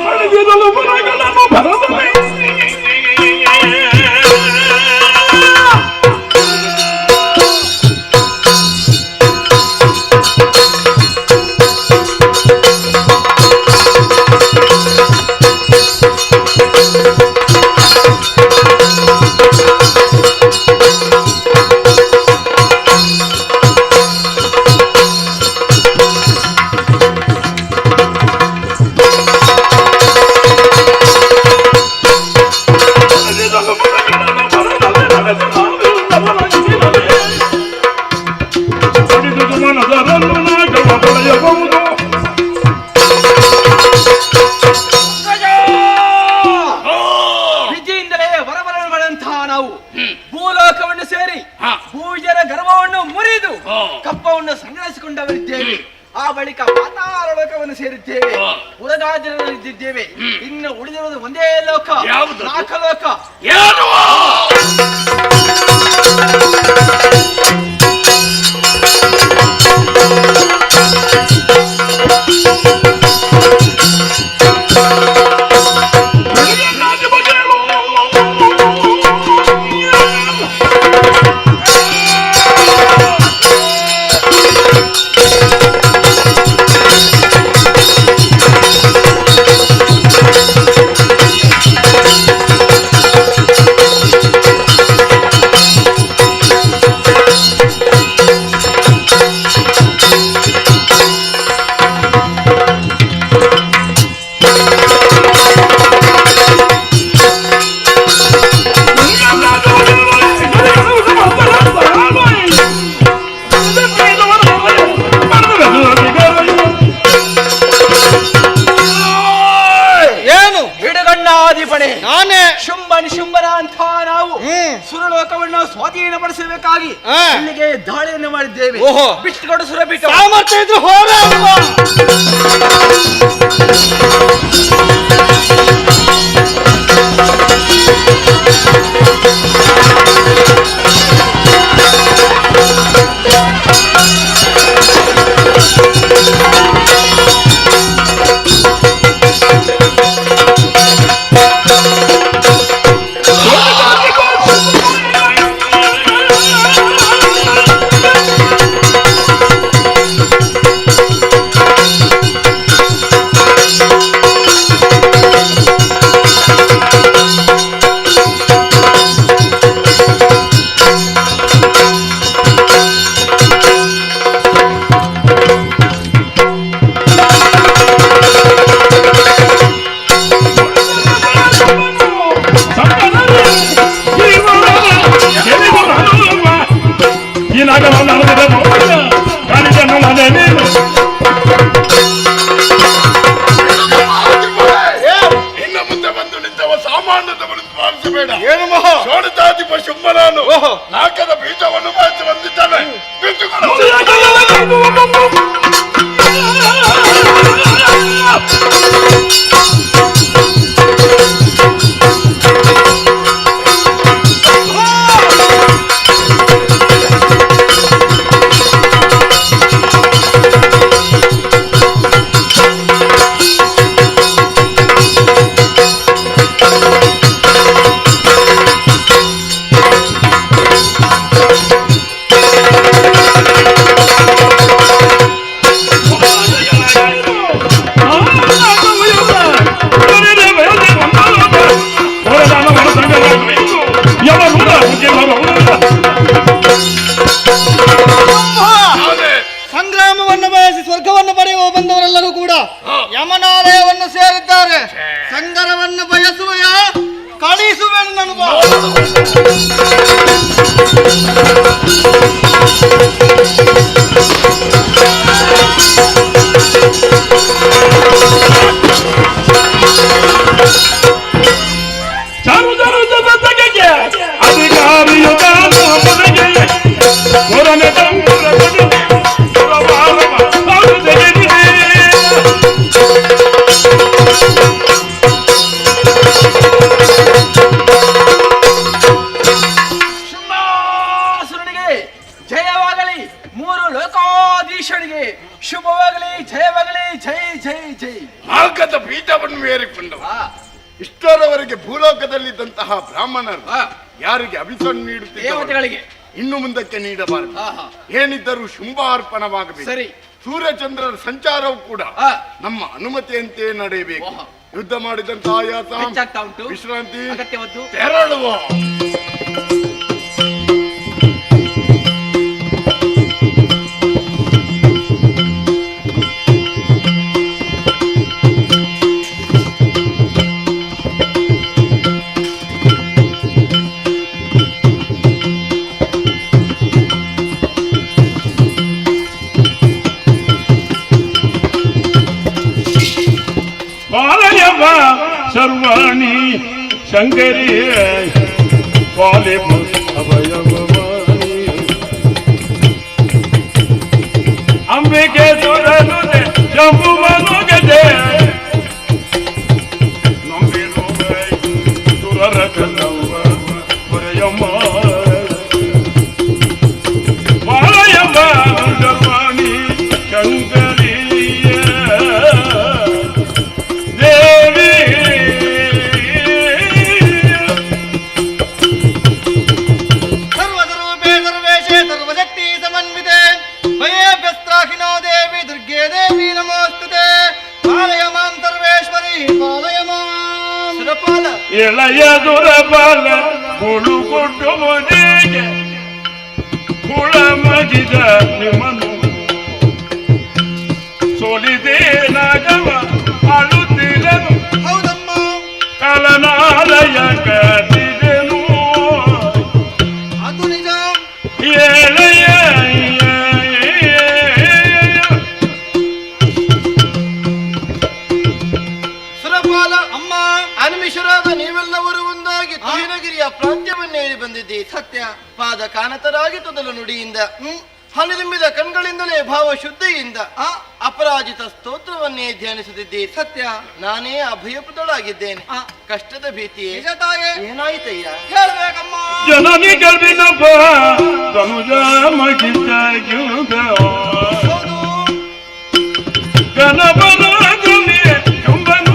ವಿದ್ಯೆಯಿಂದಲೇ ವರವರನ್ನು ಪಡೆದಂತಹ ನಾವು ಭೂಲೋಕವನ್ನು ಸೇರಿ ಭೂಜರ ಗರ್ವವನ್ನು ಮುರಿದು ಕಪ್ಪವನ್ನು ಸಂಗ್ರಹಿಸಿಕೊಂಡವರಿದ್ದೇವೆ. ಆ ಬಳಿಕ ಪಾತಾಳ ಲೋಕವನ್ನು ಸೇರಿದ್ದೇವೆ, ಉರಗಾದಿರಲ್ಲಿದ್ದೇವೆ. ಇನ್ನು ಉಳಿದಿರುವುದು ಒಂದೇ ಲೋಕ, ನಾಕಲೋಕ. ನಾನೇ ಶುಂಭ ನಿಶುಂಭರ ಅಂತ ನಾವು ಸುರಲೋಕವನ್ನು ಸ್ವಾಧೀನಪಡಿಸಬೇಕಾಗಿ ಇಲ್ಲಿಗೆ ದಾಳಿಯನ್ನು ಮಾಡಿದ್ದೇವೆ. ಬಿಟ್ಟುಕೊಡು ಸುರಬಿಟ್ಟು ಸಾಮರ್ಥ್ಯ ಇದ್ರೆ ಹೋರಾಡುವ. ಬೇಡ. ಏನು ಮಹಾ? ಷೋಡಶಾಧಿಪ ಶುಂಭನಾನು ನಾಲ್ಕದ ಬೀಜವನ್ನು ಮಾತ್ರ ಬಂದಿದ್ದಾನೆ. ಬಿಟ್ಟುಕೊಡು. ಸಂಗ್ರಾಮವನ್ನು ಬಯಸಿ ಸ್ವರ್ಗವನ್ನು ಪಡೆಯುವ ಬಂದವರೆಲ್ಲರೂ ಕೂಡ ಯಮನಾಲಯವನ್ನು ಸೇರಿದ್ದಾರೆ. ಸಂಗರವನ್ನು ಬಯಸುವೆಯ ಕಳಿಸುವೆನು ನಾನು. ಜಯವಾಗಲಿ, ಮೂರು ಲೋಕಾಧೀಶನಿಗೆ ಶುಭವಾಗಲಿ, ಜಯವಾಗಲಿ, ಜೈ ಜೈ ಜೈ. ನಾಲ್ಕದ ಬೀಜವನ್ನು ಏರಿಕೊಂಡವ. ಇಷ್ಟರವರೆಗೆ ಭೂಲೋಕದಲ್ಲಿದ್ದಂತಹ ಬ್ರಾಹ್ಮಣರು ಯಾರಿಗೆ ಅಭಿಷೇಕ ನೀಡುತ್ತಿದ್ದಾರೆ ದೇವತೆಗಳಿಗೆ ಇನ್ನು ಮುಂದಕ್ಕೆ ನೀಡಬಾರದು. ಏನಿದ್ದರೂ ಶುಂಭಾರ್ಪಣವಾಗಬೇಕು. ಸರಿ. ಸೂರ್ಯಚಂದ್ರರ ಸಂಚಾರವು ಕೂಡ ನಮ್ಮ ಅನುಮತಿಯಂತೆ ನಡೆಯಬೇಕು. ಯುದ್ಧ ಮಾಡಿದಂತ ಆಯಾಸ, ಹೆಚ್ಚಾಗ್ತಾ ಉಂಟು, ವಿಶ್ರಾಂತಿ ಅಗತ್ಯವದ್ದು ತೆರಳುವ. ಸರ್ವಾಣಿ ಶಂಕರಿ ಕಾಲಿ ಅಭಯವಾಣಿ ಅಂಬಿಕೆ ಸುರನುದೆ ಶಂಭು ಮನುಗದೆ ನಂಬಿರು ಸುರರ ಕನ್ನವ ಹೊರೆಯಮ್ಮ ಬಾಳಯಮ್ಮ ಸರ್ವಾಣಿ ಶಂಕರಿ ಎಳೆಯ ದುರಬಲ ಹುಳು ಕೊಟ್ಟು ಮನೆಗೆ ಹುಳ ಮಗಿದ ನಿಮ್ಮನು ಸೋಲಿದೆ ನಾಗವ ಅಳುತ್ತಿರನು. ಹೌದಮ್ಮ. ಕಲನಾಲಯ ಕಟ್ಟಿದೆನು. ಅದು ನಿಜ. ಎಳೆಯ ಸುರಪಾಲ ಅಮ್ಮ, ಅನಿಮಿಷರಾದ ನೀವೆಲ್ಲವರು ಒಂದಾಗಿ ತುಹಿನಗಿರಿಯ ಪ್ರಾಂತ್ಯವನ್ನೇರಿ ಬಂದಿದ್ದೆ ಸತ್ಯ. ಪಾದ ಕಾನತರಾಗಿ ತೊದಲು ನುಡಿಯಿಂದ, ಹನಿದುಂಬಿದ ಕಣ್ಗಳಿಂದಲೇ ಭಾವ ಶುದ್ಧಿಯಿಂದ ಅಪರಾಜಿತ ಸ್ತೋತ್ರವನ್ನೇ ಧ್ಯಾನಿಸುತ್ತಿದ್ದೆ ಸತ್ಯ. ನಾನೇ ಅಭಯಪ್ರದಳಾಗಿದ್ದೇನೆ. ಕಷ್ಟದ ಭೀತಿ ಏನಾಯ್ತಯ್ಯ? ಹೇಳ್ಬೇಕಮ್ಮ. ಜನನಿ ಗರ್ಭಿನ ತನುಜ ಮಗಿದ ಗಣಪನ ಚುಂಬನು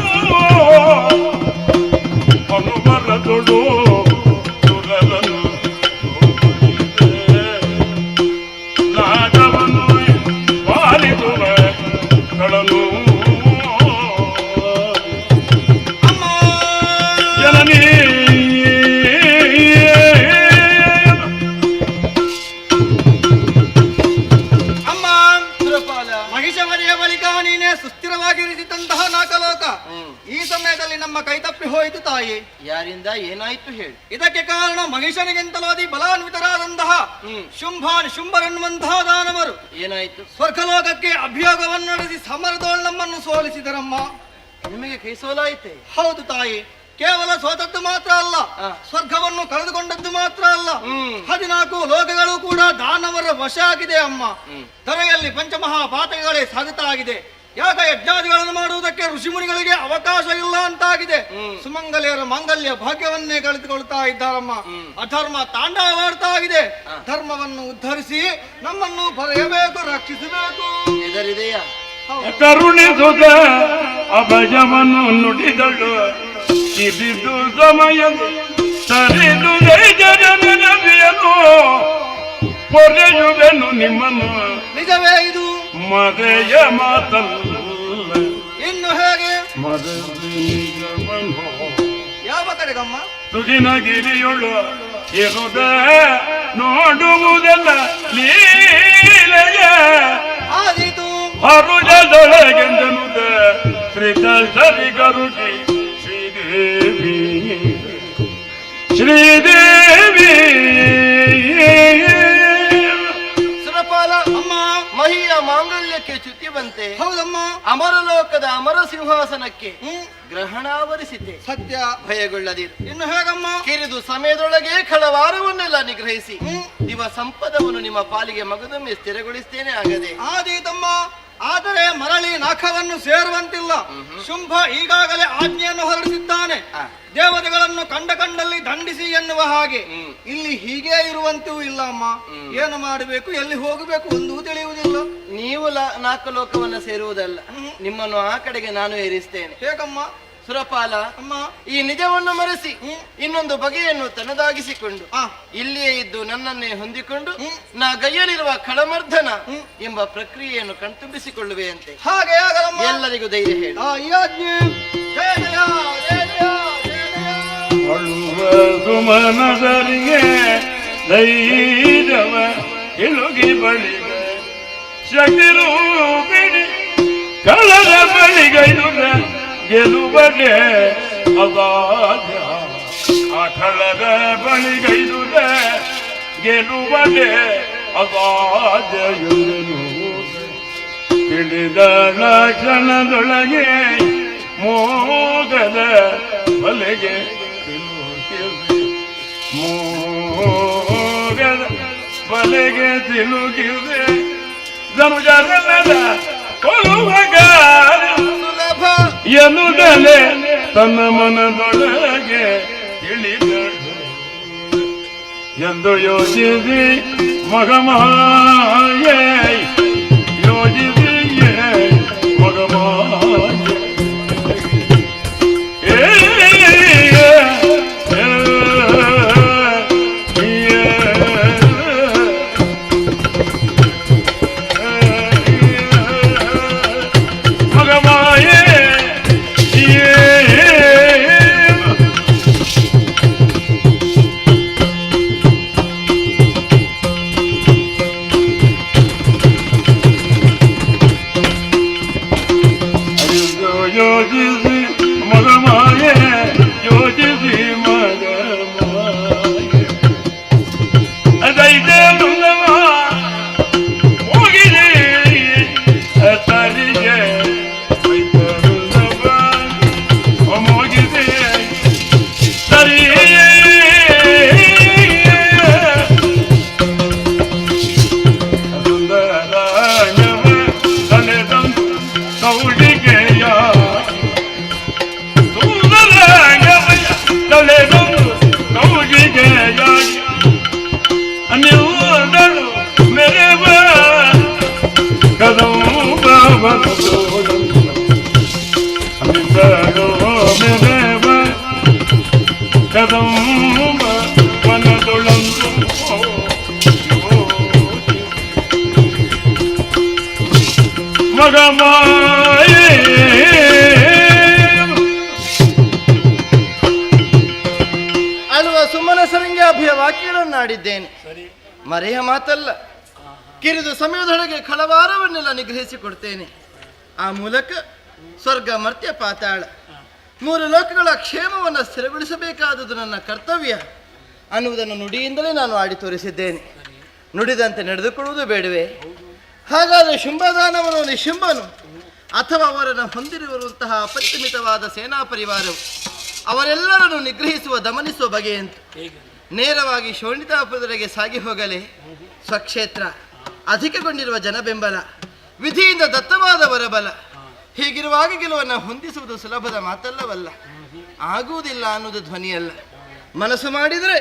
ಅನುಬಲದೊಡು ಸುರರನು ನಾಗವನು ಪಾಲಿಸುವ ಕಳನು ಜನನಿ ಮಹಿಷಮರಿಯ ಬಳಿಕ ನೀನೇ ಸುಸ್ಥಿರವಾಗಿರಿಸಿದಂತಹ ನಾಕಲೋಕ ಈ ಸಮಯದಲ್ಲಿ ನಮ್ಮ ಕೈತಪ್ಪಿ ಹೋಯಿತು ತಾಯಿ. ಯಾರಿಂದ ಏನಾಯ್ತು ಹೇಳಿ? ಇದಕ್ಕೆ ಕಾರಣ ಮಹಿಷನಿಗಿಂತಲೂ ಅತಿ ಬಲಾನ್ವಿತರಾದಂತಹ ಶುಂಭರೆನ್ನುವಂತಹ ದಾನವರು. ಏನಾಯ್ತು? ಸ್ವರ್ಗಲೋಕಕ್ಕೆ ಅಭಿಯೋಗವನ್ನು ನಡೆಸಿ ಸಮರದೋಳ್ ನಮ್ಮನ್ನು ಸೋಲಿಸಿದರಮ್ಮ. ನಿಮಗೆ ಕೈ ಸೋಲಾಯಿತೆ? ಹೌದು ತಾಯಿ. ಕೇವಲ ಸೋತದ್ದು ಮಾತ್ರ ಅಲ್ಲ, ಸ್ವರ್ಗವನ್ನು ಕಳೆದುಕೊಂಡದ್ದು ಮಾತ್ರ ಅಲ್ಲ, 14 ಲೋಕಗಳು ಕೂಡ ದಾನವರ ವಶ ಆಗಿದೆ ಅಮ್ಮ. ಧರೆಯಲ್ಲಿ ಪಂಚಮಹಾಪಾತಕಗಳೇ ಸಾಗುತ್ತಾ ಆಗಿದೆ. ಯಾಗ ಯಜ್ಞಾದಿಗಳನ್ನು ಮಾಡುವುದಕ್ಕೆ ಋಷಿಮುನಿಗಳಿಗೆ ಅವಕಾಶ ಇಲ್ಲ ಅಂತಾಗಿದೆ. ಸುಮಂಗಲಿಯರ ಮಾಂಗಲ್ಯ ಭಾಗ್ಯವನ್ನೇ ಕಳೆದುಕೊಳ್ತಾ ಇದ್ದಾರಮ್ಮ. ಅಧರ್ಮ ತಾಂಡವಾಡ್ತಾ ಆಗಿದೆ. ಧರ್ಮವನ್ನು ಉದ್ಧರಿಸಿ ನಮ್ಮನ್ನು ಪಡೆಯಬೇಕು, ರಕ್ಷಿಸಬೇಕು. ಇದರಿದೆಯಾ? ಕರುಣಿಸುತ್ತ ಅಭಯವನ್ನು ನುಡಿದಳು, ಕಿರಿದು ಸಮಯ ಸರಿದು ನದಿಯನ್ನು ಪೊರೆಯುವೆನು ನಿಮ್ಮನ್ನು. ನಿಜವೇ ಇದು? ಮರೆಯ ಮಾತಲ್ಲ ಇನ್ನು ಹೇಗೆ? ನಿಜವನ್ನು ಯಾವ ಕಡೆಗಮ್ಮ? ತುಗಿನಗಿರಿಯೊಳು ಇರುದ ನೋಡುವುದೆಲ್ಲ ಲೀಲೆಯ ಆದೀತು. ಹರುಜದೊಳಗೆಂದನುದ ಶ್ರೀತ ಸರಿಗರುಗಿ ಶ್ರೀದೇವಿ ಶ್ರೀದೇವಿ. ಸುರಪಾಲ ಅಮ್ಮ, ಮಹಿಯ ಮಾಂಗಲ್ಯಕ್ಕೆ ಚ್ಯುತಿ ಬಂತೆ. ಹೌದಮ್ಮ. ಅಮರಲೋಕದ ಅಮರ ಸಿಂಹಾಸನಕ್ಕೆ ಗ್ರಹಣಾವರಿಸಿತೆ. ಸತ್ಯ. ಭಯಗೊಳ್ಳದಿರು. ಇನ್ನು ಹೇಗಮ್ಮ? ಕಿರಿದು ಸಮಯದೊಳಗೆ ಕಳವಾರವನ್ನೆಲ್ಲ ನಿಗ್ರಹಿಸಿ ದಿವ ಸಂಪದವನ್ನು ನಿಮ್ಮ ಪಾಲಿಗೆ ಮಗದೊಮ್ಮೆ ಸ್ಥಿರಗೊಳಿಸ್ತೇನೆ ಆಗದೆ. ಆದೀತಮ್ಮ. ಆದರೆ ಮರಳಿ ನಾಖವನ್ನು ಸೇರುವಂತಿಲ್ಲ. ಶುಂಭ ಈಗಾಗಲೇ ಆಜ್ಞೆಯನ್ನು ಹೊರಡಿಸಿದ್ದಾನೆ. ದೇವತೆಗಳನ್ನು ಕಂಡಲ್ಲಿ ದಂಡಿಸಿ ಎನ್ನುವ ಹಾಗೆ. ಇಲ್ಲಿ ಹೀಗೆ ಇರುವಂತೂ ಇಲ್ಲ ಅಮ್ಮ. ಏನು ಮಾಡಬೇಕು, ಎಲ್ಲಿ ಹೋಗಬೇಕು ಒಂದೂ ತಿಳಿಯುವುದಿಲ್ಲ. ನೀವು 4 ಲೋಕವನ್ನ ಸೇರುವುದಲ್ಲ, ನಿಮ್ಮನ್ನು ಆ ಕಡೆಗೆ ನಾನು ಏರಿಸ್ತೇನೆ. ಹೇಗಮ್ಮ? ಸುರಪಾಲ ಅಮ್ಮ, ಈ ನಿಜವನ್ನು ಮರೆಸಿ ಇನ್ನೊಂದು ಬಗೆಯನ್ನು ತನ್ನದಾಗಿಸಿಕೊಂಡು ಇಲ್ಲಿಯೇ ಇದ್ದು ನನ್ನನ್ನೇ ಹೊಂದಿಕೊಂಡು ನಾ ಗೈಯಲ್ಲಿರುವ ಖಳಮರ್ಧನ ಎಂಬ ಪ್ರಕ್ರಿಯೆಯನ್ನು ಕಣ್ತುಂಬಿಸಿಕೊಳ್ಳುವೆಯಂತೆ. ಹಾಗೆ ಆಗಲಮ್ಮ. ಎಲ್ಲರಿಗೂ ಧೈರ್ಯ ಹೇಳಿ. ಈ ಆಜ್ಞೆ. ಜಯ ಜಯ ಜಯ ಜಯ ಜಯ. ಅಳುವ ಸುಮನದರಿಗೆ ಧೈರ್ಯವ ಇಳುಗಿ ಬಳಿಗ ಶಕ್ತಿರೂಪಿಣಿ ಕಳರ ಬಳಿಗೈದುಗ ಗೆಲುವಗೆ ಅಸಾಧ್ಯ. ಆ ಕಳರ ಬಳಿಗೈದುಗ ಗೆಲುವಗೆ ಅಸಾಧ್ಯ ಎಂದನು ತಿಳಿದ ಕ್ಷಣದೊಳಗೆ ಮೋಗದ ಬಲೆಗೆ ಮೋಗದ ಬಲೆಗೆ ತಿಳುಕಿದೆ ಧನುಜರಲ್ಲದ ಕೊಲುವಗಾರ ಎನ್ನುವುದಲೆ ತನ್ನ ಮನದೊಳಗೆ ತಿಳಿದಳು ಎಂದು ಯೋಚಿಸಿ ಮಗಮಾಯೇ ಯೋಚಿಸಿ ಮಗಮಾಯೇ ಯೋಜಿಸಿ ಮಗಮಾಯೆ ಯೋಜಿಸಿ ಮಗಮಾಯೆ ಅದೈತೆ ದುಂಗಮ ಹೋಗಿದೆ ತರಿಗೆ ಹೋಗಿದೆ ಸರಿ ಸುಂದರಾಯವ ತಲೆದಂದು ಕೌಡಿಗೆಯ ಅನ್ನುವುದಳು ಮೆರೆವ ಕದಂಬ ಅನ್ನುವುದಳು ಮೆರೆವ ಕದಂಬ ವನದೊಳಂದು ಮಗಮಾಯೇ ಸುಮನಸರಂಗೆ ಅಭಯ ವಾಕ್ಯಗಳನ್ನಾಡಿದ್ದೇನೆ. ಮರೆಯ ಮಾತಲ್ಲ. ಕಿರಿದು ಸಮಯದೊಳಗೆ ಖಳವಾರವನ್ನೆಲ್ಲ ನಿಗ್ರಹಿಸಿಕೊಡ್ತೇನೆ. ಆ ಮೂಲಕ ಸ್ವರ್ಗ ಮರ್ತ್ಯ ಪಾತಾಳ 3 ಲೋಕಗಳ ಕ್ಷೇಮವನ್ನು ಸ್ಥಿರಗೊಳಿಸಬೇಕಾದುದು ನನ್ನ ಕರ್ತವ್ಯ ಅನ್ನುವುದನ್ನು ನುಡಿಯಿಂದಲೇ ನಾನು ಆಡಿ ತೋರಿಸಿದ್ದೇನೆ. ನುಡಿದಂತೆ ನಡೆದುಕೊಳ್ಳುವುದು ಬೇಡವೇ? ಹಾಗಾದರೆ ಶುಂಭದಾನವನು ನಿಶುಂಭನು ಅಥವಾ ಅವರನ್ನು ಹೊಂದಿರುವಂತಹ ಅಪರಿಮಿತವಾದ ಸೇನಾ ಪರಿವಾರವು ಅವರೆಲ್ಲರನ್ನು ನಿಗ್ರಹಿಸುವ ದಮನಿಸುವ ಬಗೆಯಂತು ನೇರವಾಗಿ ಶೋಣಿತಾಪುರದವರೆಗೆ ಸಾಗಿ ಹೋಗಲೇ ಸ್ವಕ್ಷೇತ್ರ, ಅಧಿಕಗೊಂಡಿರುವ ಜನಬೆಂಬಲ, ವಿಧಿಯಿಂದ ದತ್ತವಾದ ವರಬಲ, ಹೀಗಿರುವಾಗ ಗೆಲುವನ್ನು ಹೊಂದಿಸುವುದು ಸುಲಭದ ಮಾತಲ್ಲವಲ್ಲ. ಆಗುವುದಿಲ್ಲ ಅನ್ನುವುದು ಧ್ವನಿಯಲ್ಲ. ಮನಸ್ಸು ಮಾಡಿದರೆ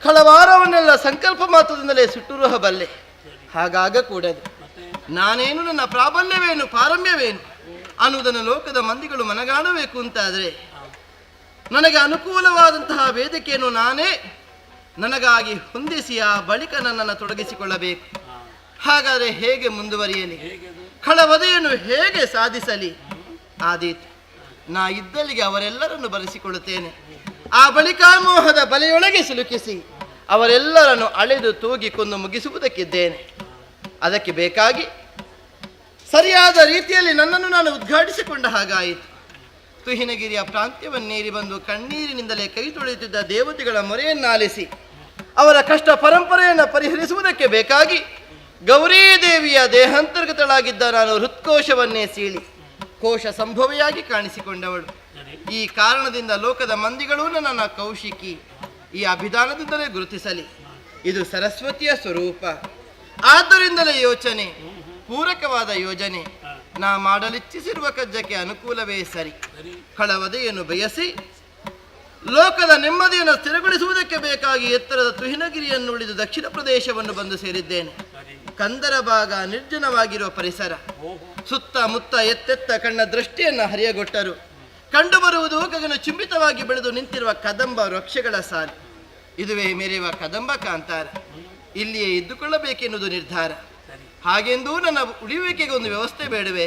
ಕಳವಾರವನ್ನೆಲ್ಲ ಸಂಕಲ್ಪ ಮಾತ್ರದಿಂದಲೇ ಸುಟ್ಟುರುಹಬಲ್ಲೆ. ಹಾಗಾಗ ಕೂಡದು. ನಾನೇನು, ನನ್ನ ಪ್ರಾಬಲ್ಯವೇನು, ಪಾರಮ್ಯವೇನು ಅನ್ನುವುದನ್ನು ಲೋಕದ ಮಂದಿಗಳು ಮನಗಾಣಬೇಕು ಅಂತಾದರೆ ನನಗೆ ಅನುಕೂಲವಾದಂತಹ ವೇದಿಕೆಯನ್ನು ನಾನೇ ನನಗಾಗಿ ಹೊಂದಿಸಿ ಆ ಬಳಿಕ ನನ್ನನ್ನು ತೊಡಗಿಸಿಕೊಳ್ಳಬೇಕು. ಹಾಗಾದರೆ ಹೇಗೆ ಮುಂದುವರಿಯಲಿ? ಖಳವಧೆಯನ್ನು ಹೇಗೆ ಸಾಧಿಸಲಿ? ಆದೀತು, ನಾ ಇದ್ದಲ್ಲಿಗೆ ಅವರೆಲ್ಲರನ್ನು ಬರೆಸಿಕೊಳ್ಳುತ್ತೇನೆ. ಆ ಬಳಿಕ ಮೋಹದ ಬಲೆಯೊಳಗೆ ಸಿಲುಕಿಸಿ ಅವರೆಲ್ಲರನ್ನು ಅಳೆದು ತೂಗಿ ಕೊಂದು ಮುಗಿಸುವುದಕ್ಕಿದ್ದೇನೆ. ಅದಕ್ಕೆ ಬೇಕಾಗಿ ಸರಿಯಾದ ರೀತಿಯಲ್ಲಿ ನನ್ನನ್ನು ನಾನು ಉದ್ಘಾಟಿಸಿಕೊಂಡ ಹಾಗಾಯಿತು. ತುಹಿನಗಿರಿಯ ಪ್ರಾಂತ್ಯವನ್ನೇರಿ ಬಂದು ಕಣ್ಣೀರಿನಿಂದಲೇ ಕೈ ತೊಳೆಯುತ್ತಿದ್ದ ದೇವತೆಗಳ ಮೊರೆಯನ್ನಾಲಿಸಿ ಅವರ ಕಷ್ಟ ಪರಂಪರೆಯನ್ನು ಪರಿಹರಿಸುವುದಕ್ಕೆ ಬೇಕಾಗಿ ಗೌರೀದೇವಿಯ ದೇಹಾಂತರ್ಗತಳಾಗಿದ್ದ ನಾನು ಹೃತ್ಕೋಶವನ್ನೇ ಸೀಳಿ ಕೋಶ ಸಂಭವೆಯಾಗಿ ಕಾಣಿಸಿಕೊಂಡವಳು. ಈ ಕಾರಣದಿಂದ ಲೋಕದ ಮಂದಿಗಳು ನನ್ನ ಕೌಶಿಕಿ ಈ ಅಭಿಧಾನದಿಂದಲೇ ಗುರುತಿಸಲಿ. ಇದು ಸರಸ್ವತಿಯ ಸ್ವರೂಪ. ಆದ್ದರಿಂದಲೇ ಯೋಚನೆ, ಪೂರಕವಾದ ಯೋಜನೆ. ನಾ ಮಾಡಲಿಚ್ಛಿಸಿರುವ ಕಜ್ಜಕ್ಕೆ ಅನುಕೂಲವೇ ಸರಿ. ಖಳವಧೆಯನ್ನು ಬಯಸಿ ಲೋಕದ ನೆಮ್ಮದಿಯನ್ನು ಸ್ಥಿರಗೊಳಿಸುವುದಕ್ಕೆ ಬೇಕಾಗಿ ಎತ್ತರದ ತುಹಿನಗಿರಿಯನ್ನು ಉಳಿದು ದಕ್ಷಿಣ ಪ್ರದೇಶವನ್ನು ಬಂದು ಸೇರಿದ್ದೇನೆ. ಕಂದರ ಭಾಗ ನಿರ್ಜನವಾಗಿರುವ ಪರಿಸರ. ಸುತ್ತಮುತ್ತ ಎತ್ತೆತ್ತ ಕಣ್ಣ ದೃಷ್ಟಿಯನ್ನು ಹರಿಯಗೊಟ್ಟರು ಕಂಡುಬರುವುದು ಗಗನ ಚುಂಬಿತವಾಗಿ ಬೆಳೆದು ನಿಂತಿರುವ ಕದಂಬ ವೃಕ್ಷಗಳ ಸಾಲು. ಇದುವೇ ಮೆರೆಯುವ ಕದಂಬ ಕಾಂತಾರ. ಇಲ್ಲಿಯೇ ಇದ್ದುಕೊಳ್ಳಬೇಕೆನ್ನುವುದು ನಿರ್ಧಾರ. ಹಾಗೆಂದೂ ನನ್ನ ಉಳಿಯುವಿಕೆಗೆ ಒಂದು ವ್ಯವಸ್ಥೆ ಬೇಡವೆ?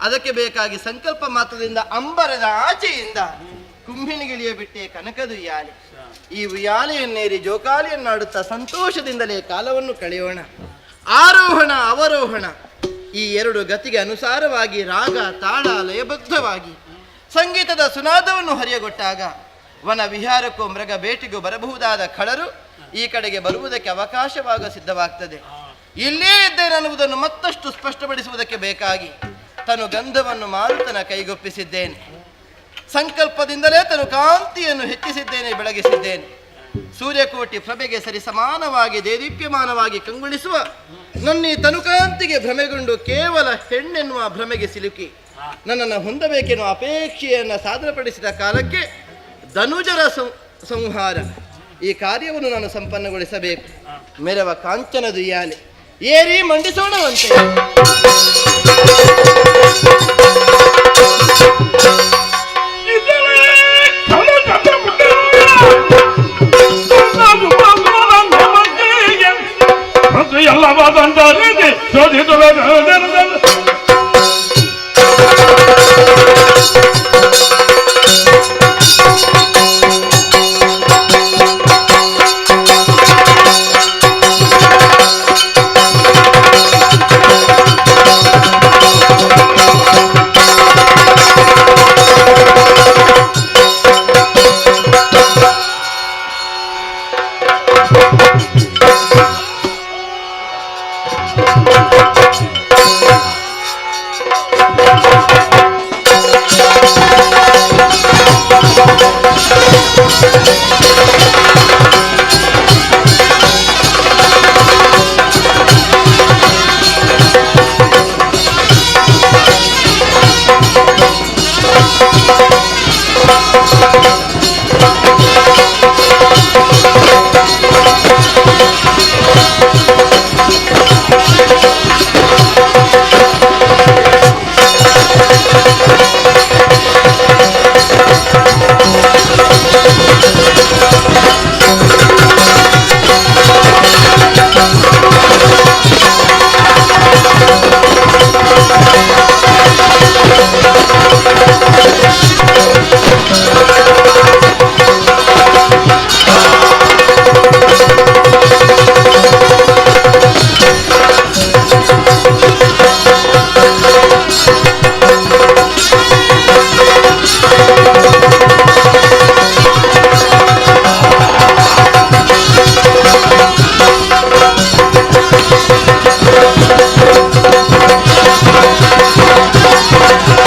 ಅದಕ್ಕೆ ಬೇಕಾಗಿ ಸಂಕಲ್ಪ ಮಾತ್ರದಿಂದ ಅಂಬರದ ಆಚೆಯಿಂದ ಕುಂಭಿನಿಗಿಳಿಯ ಬಿಟ್ಟೆ ಕನಕದ ಉಯ್ಯಾಲೆ. ಈ ಉಯ್ಯಾಲೆಯನ್ನೇರಿ ಜೋಕಾಲಿಯನ್ನಾಡುತ್ತಾ ಸಂತೋಷದಿಂದಲೇ ಕಾಲವನ್ನು ಕಳೆಯೋಣ. ಆರೋಹಣ ಅವರೋಹಣ ಈ ಎರಡು ಗತಿಗೆ ಅನುಸಾರವಾಗಿ ರಾಗ ತಾಳ ಲಯಬದ್ಧವಾಗಿ ಸಂಗೀತದ ಸುನಾದವನ್ನು ಹರಿಯಗೊಟ್ಟಾಗ ವನ ವಿಹಾರಕ್ಕೂ ಮೃಗ ಭೇಟಿಗೂ ಬರಬಹುದಾದ ಖಳರು ಈ ಕಡೆಗೆ ಬರುವುದಕ್ಕೆ ಅವಕಾಶವಾಗ ಸಿದ್ಧವಾಗ್ತದೆ. ಇಲ್ಲೇ ಇದ್ದೇನೆ ಅನ್ನುವುದನ್ನು ಮತ್ತಷ್ಟು ಸ್ಪಷ್ಟಪಡಿಸುವುದಕ್ಕೆ ಬೇಕಾಗಿ ತನು ಗಂಧವನ್ನು ಮಾರುತನ ಕೈಗೊಪ್ಪಿಸಿದ್ದೇನೆ. ಸಂಕಲ್ಪದಿಂದಲೇ ತನು ಕಾಂತಿಯನ್ನು ಹೆಚ್ಚಿಸಿದ್ದೇನೆ, ಬೆಳಗಿಸಿದ್ದೇನೆ. ಸೂರ್ಯಕೋಟಿ ಪ್ರಭೆಗೆ ಸರಿ ಸಮಾನವಾಗಿ ದೇದೀಪ್ಯಮಾನವಾಗಿ ಕಂಗೊಳಿಸುವ ನನ್ನ ಈ ತನುಕಾಂತಿಗೆ ಭ್ರಮೆಗೊಂಡು ಕೇವಲ ಹೆಣ್ಣೆನ್ನುವ ಭ್ರಮೆಗೆ ಸಿಲುಕಿ ನನ್ನನ್ನು ಹೊಂದಬೇಕೆನ್ನುವ ಅಪೇಕ್ಷೆಯನ್ನು ಸಾಧನಪಡಿಸಿದ ಕಾಲಕ್ಕೆ ಧನುಜರ ಸಂಹಾರ ಈ ಕಾರ್ಯವನ್ನು ನಾನು ಸಂಪನ್ನಗೊಳಿಸಬೇಕು. ಮೆರವ ಕಾಂಚನ ದುಯ್ಯಾಲೆ ಏರಿ ಮಂಡಿಸೋಣವಂತೆ. Thank you.